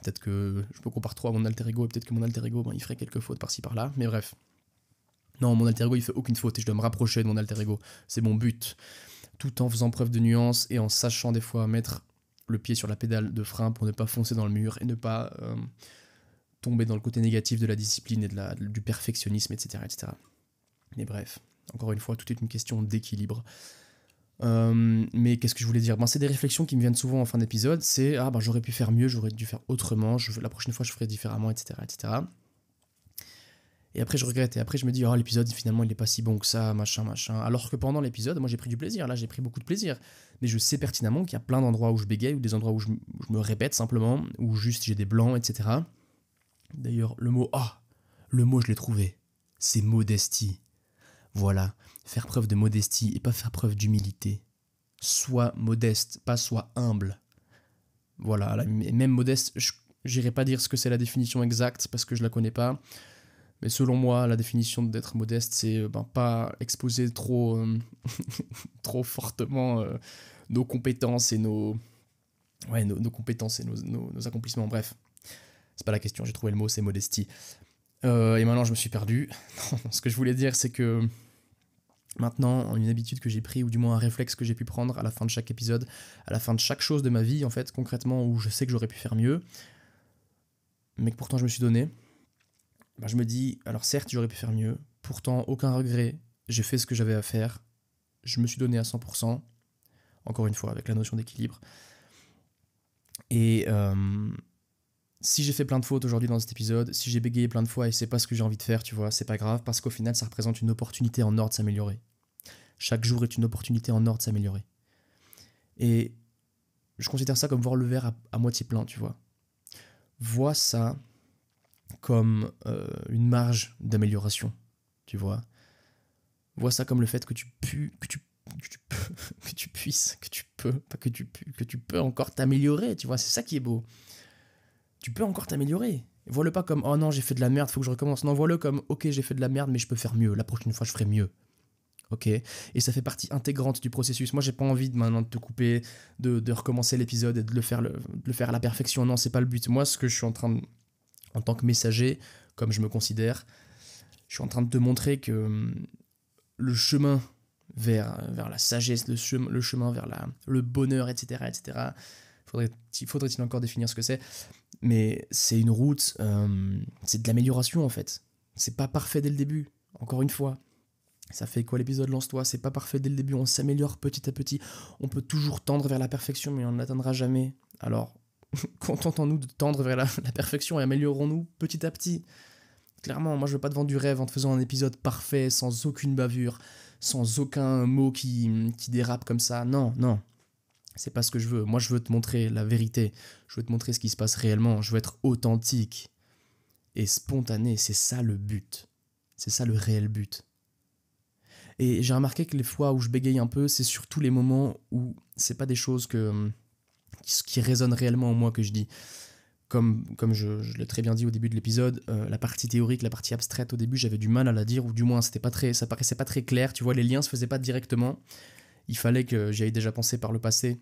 Peut-être que je me compare trop à mon alter ego, et peut-être que mon alter ego, il ferait quelques fautes par-ci par-là, mais bref. Non, mon alter ego, il fait aucune faute, et je dois me rapprocher de mon alter ego. C'est mon but. Tout en faisant preuve de nuance, et en sachant des fois mettre le pied sur la pédale de frein pour ne pas foncer dans le mur, et ne pas tomber dans le côté négatif de la discipline et du perfectionnisme, etc., etc. Mais bref, encore une fois, tout est une question d'équilibre. Mais qu'est-ce que je voulais dire? C'est des réflexions qui me viennent souvent en fin d'épisode. C'est j'aurais pu faire mieux, j'aurais dû faire autrement, la prochaine fois je ferai différemment, etc., etc. Et après je regrette, et après je me dis l'épisode finalement il est pas si bon que ça, machin. Alors que pendant l'épisode, moi j'ai pris du plaisir, là j'ai pris beaucoup de plaisir. Mais je sais pertinemment qu'il y a plein d'endroits où je bégaye, ou des endroits où je me répète simplement, où juste j'ai des blancs, etc. D'ailleurs le mot je l'ai trouvé, c'est modestie. Voilà, faire preuve de modestie et pas faire preuve d'humilité. Sois modeste, pas sois humble. Voilà, même modeste, j'irai pas dire ce que c'est la définition exacte parce que je la connais pas. Mais selon moi, la définition d'être modeste, c'est pas exposer trop, trop fortement nos compétences et nos compétences et nos accomplissements. Bref, c'est pas la question, j'ai trouvé le mot, c'est modestie. Et maintenant, je me suis perdu. Ce que je voulais dire, c'est que maintenant, une habitude que j'ai pris, ou du moins un réflexe que j'ai pu prendre à la fin de chaque épisode, à la fin de chaque chose de ma vie, en fait, concrètement, où je sais que j'aurais pu faire mieux, mais que pourtant je me suis donné, je me dis, alors certes, j'aurais pu faire mieux, pourtant, aucun regret, j'ai fait ce que j'avais à faire, je me suis donné à 100%, encore une fois, avec la notion d'équilibre. Et si j'ai fait plein de fautes aujourd'hui dans cet épisode, si j'ai bégayé plein de fois et c'est pas ce que j'ai envie de faire, tu vois, c'est pas grave, parce qu'au final, ça représente une opportunité en or de s'améliorer. Chaque jour est une opportunité en or de s'améliorer. Et je considère ça comme voir le verre à moitié plein, tu vois. Vois ça comme une marge d'amélioration, tu vois. Vois ça comme le fait que tu peux encore t'améliorer, tu vois, c'est ça qui est beau. Tu peux encore t'améliorer. Vois-le pas comme « Oh non, j'ai fait de la merde, faut que je recommence ». Non, vois-le comme « Ok, j'ai fait de la merde, mais je peux faire mieux. La prochaine fois, je ferai mieux. » Ok ? Et ça fait partie intégrante du processus. Moi, j'ai pas envie maintenant de te couper, de recommencer l'épisode et de le faire à la perfection. Non, c'est pas le but. Moi, ce que je suis en train de... En tant que messager, comme je me considère, je suis en train de te montrer que le chemin vers la sagesse, le chemin vers le bonheur, etc., etc., faudrait-il encore définir ce que c'est ? Mais c'est une route, c'est de l'amélioration en fait. C'est pas parfait dès le début, encore une fois. Ça fait quoi l'épisode Lance-toi ? C'est pas parfait dès le début, on s'améliore petit à petit. On peut toujours tendre vers la perfection, mais on ne l'atteindra jamais. Alors, contentons-nous de tendre vers la perfection et améliorons-nous petit à petit. Clairement, moi je veux pas te vendre du rêve en te faisant un épisode parfait, sans aucune bavure, sans aucun mot qui dérape comme ça. Non. C'est pas ce que je veux. Moi, je veux te montrer la vérité. Je veux te montrer ce qui se passe réellement. Je veux être authentique et spontané. C'est ça le but. C'est ça le réel but. Et j'ai remarqué que les fois où je bégaye un peu, c'est surtout les moments où c'est pas des choses qui résonnent réellement en moi que je dis. Comme je l'ai très bien dit au début de l'épisode, la partie théorique, la partie abstraite au début, j'avais du mal à la dire, ou du moins ça paraissait pas très clair, tu vois, les liens se faisaient pas directement. Il fallait que j'y aille déjà pensé par le passé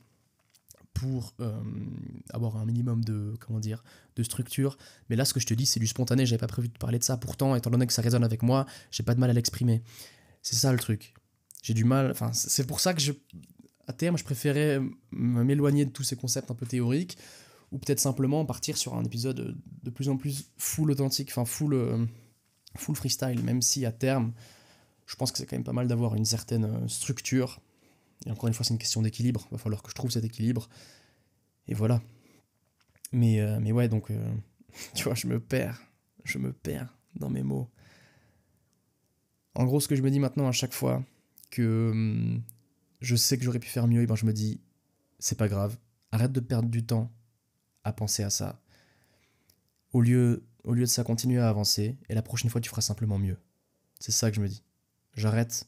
pour avoir un minimum de structure. Mais là, ce que je te dis, c'est du spontané, j'avais pas prévu de parler de ça. Pourtant, étant donné que ça résonne avec moi, j'ai pas de mal à l'exprimer. C'est ça le truc. J'ai du mal, enfin, c'est pour ça que à terme, je préférais m'éloigner de tous ces concepts un peu théoriques, ou peut-être simplement partir sur un épisode de plus en plus full authentique, enfin full freestyle, même si à terme, je pense que c'est quand même pas mal d'avoir une certaine structure. Et encore une fois, c'est une question d'équilibre, il va falloir que je trouve cet équilibre, et voilà. Mais ouais, donc, tu vois, je me perds dans mes mots. En gros, ce que je me dis maintenant à chaque fois que je sais que j'aurais pu faire mieux, et ben je me dis, c'est pas grave, arrête de perdre du temps à penser à ça. Au lieu de ça, continue à avancer, et la prochaine fois, tu feras simplement mieux. C'est ça que je me dis. J'arrête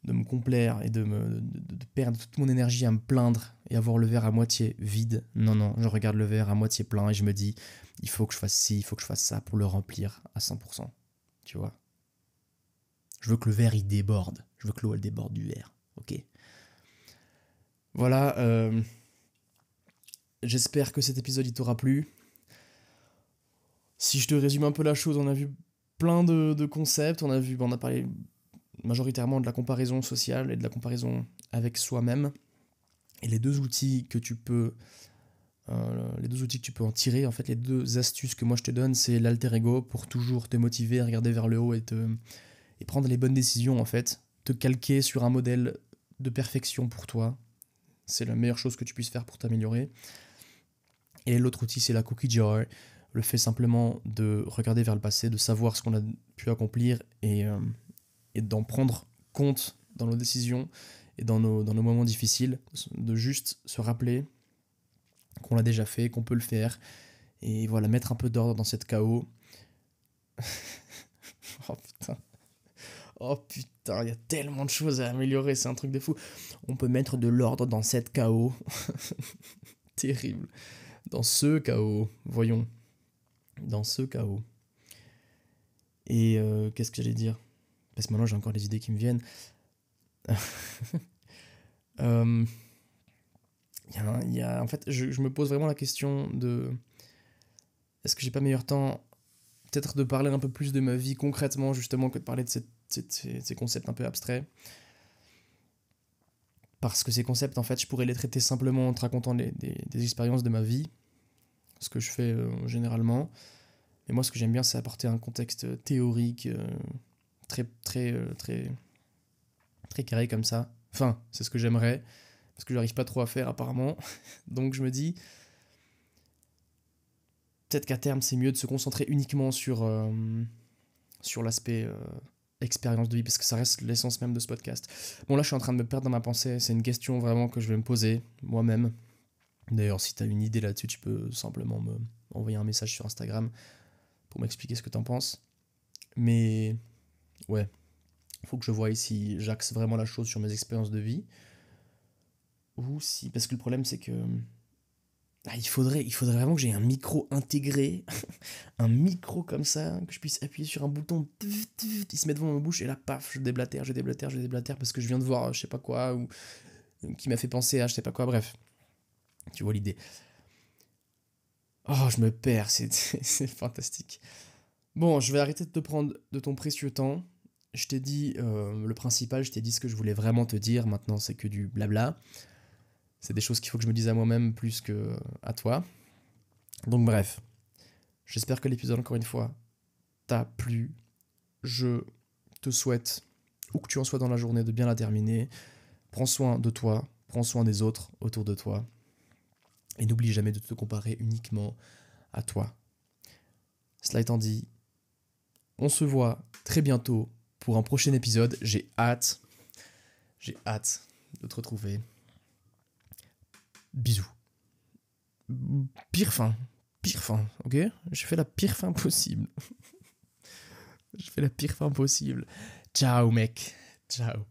de me complaire et de perdre toute mon énergie à me plaindre et avoir le verre à moitié vide. Non, je regarde le verre à moitié plein et je me dis, il faut que je fasse ci, il faut que je fasse ça pour le remplir à 100%. Tu vois ? Je veux que le verre, il déborde. Je veux que l'eau, elle déborde du verre. Ok ? Voilà. J'espère que cet épisode, il t'aura plu. Si je te résume un peu la chose, on a vu plein de concepts. On a parlé majoritairement de la comparaison sociale et de la comparaison avec soi-même. Et les deux outils que tu peux en tirer, en fait, les deux astuces que moi je te donne, c'est l'alter ego pour toujours te motiver à regarder vers le haut et prendre les bonnes décisions, en fait. Te calquer sur un modèle de perfection pour toi. C'est la meilleure chose que tu puisses faire pour t'améliorer. Et l'autre outil, c'est la cookie jar. Le fait simplement de regarder vers le passé, de savoir ce qu'on a pu accomplir et d'en prendre compte dans nos décisions et dans nos moments difficiles, de juste se rappeler qu'on l'a déjà fait, qu'on peut le faire, et voilà, mettre un peu d'ordre dans cette chaos. Oh putain, il y a tellement de choses à améliorer, c'est un truc de fou. On peut mettre de l'ordre dans cette chaos. Terrible. Dans ce chaos, voyons. Dans ce chaos. Et qu'est-ce que j'allais dire ? Parce que maintenant j'ai encore des idées qui me viennent. En fait, je me pose vraiment la question de... Est-ce que j'ai pas meilleur temps peut-être de parler un peu plus de ma vie concrètement, justement, que de parler de ces concepts un peu abstraits ? Parce que ces concepts, en fait, je pourrais les traiter simplement en te racontant des expériences de ma vie, ce que je fais généralement. Et moi, ce que j'aime bien, c'est apporter un contexte théorique très carré comme ça. Enfin, c'est ce que j'aimerais, parce que je n'arrive pas trop à faire apparemment. Donc je me dis, peut-être qu'à terme, c'est mieux de se concentrer uniquement sur l'aspect expérience de vie, parce que ça reste l'essence même de ce podcast. Bon, là, je suis en train de me perdre dans ma pensée. C'est une question vraiment que je vais me poser moi-même. D'ailleurs, si tu as une idée là-dessus, tu peux simplement me envoyer un message sur Instagram pour m'expliquer ce que tu en penses. Mais ouais, il faut que je voie si j'axe vraiment la chose sur mes expériences de vie, ou si... Parce que le problème, c'est que il faudrait vraiment que j'ai un micro intégré, un micro comme ça, que je puisse appuyer sur un bouton, il se met devant ma bouche, et là, paf, je déblatère, parce que je viens de voir je sais pas quoi, ou qui m'a fait penser à je sais pas quoi, bref. Tu vois l'idée. Oh, je me perds, c'est fantastique. Bon, je vais arrêter de te prendre de ton précieux temps. Je t'ai dit le principal, je t'ai dit ce que je voulais vraiment te dire, maintenant c'est que du blabla. C'est des choses qu'il faut que je me dise à moi-même plus que à toi. Donc bref, j'espère que l'épisode, encore une fois, t'a plu. Je te souhaite, où que tu en sois dans la journée, de bien la terminer. Prends soin de toi, prends soin des autres autour de toi. Et n'oublie jamais de te comparer uniquement à toi. Cela étant dit, on se voit très bientôt pour un prochain épisode. J'ai hâte de te retrouver. Bisous. Pire fin, ok? Je fais la pire fin possible. Je fais la pire fin possible. Ciao, mec. Ciao.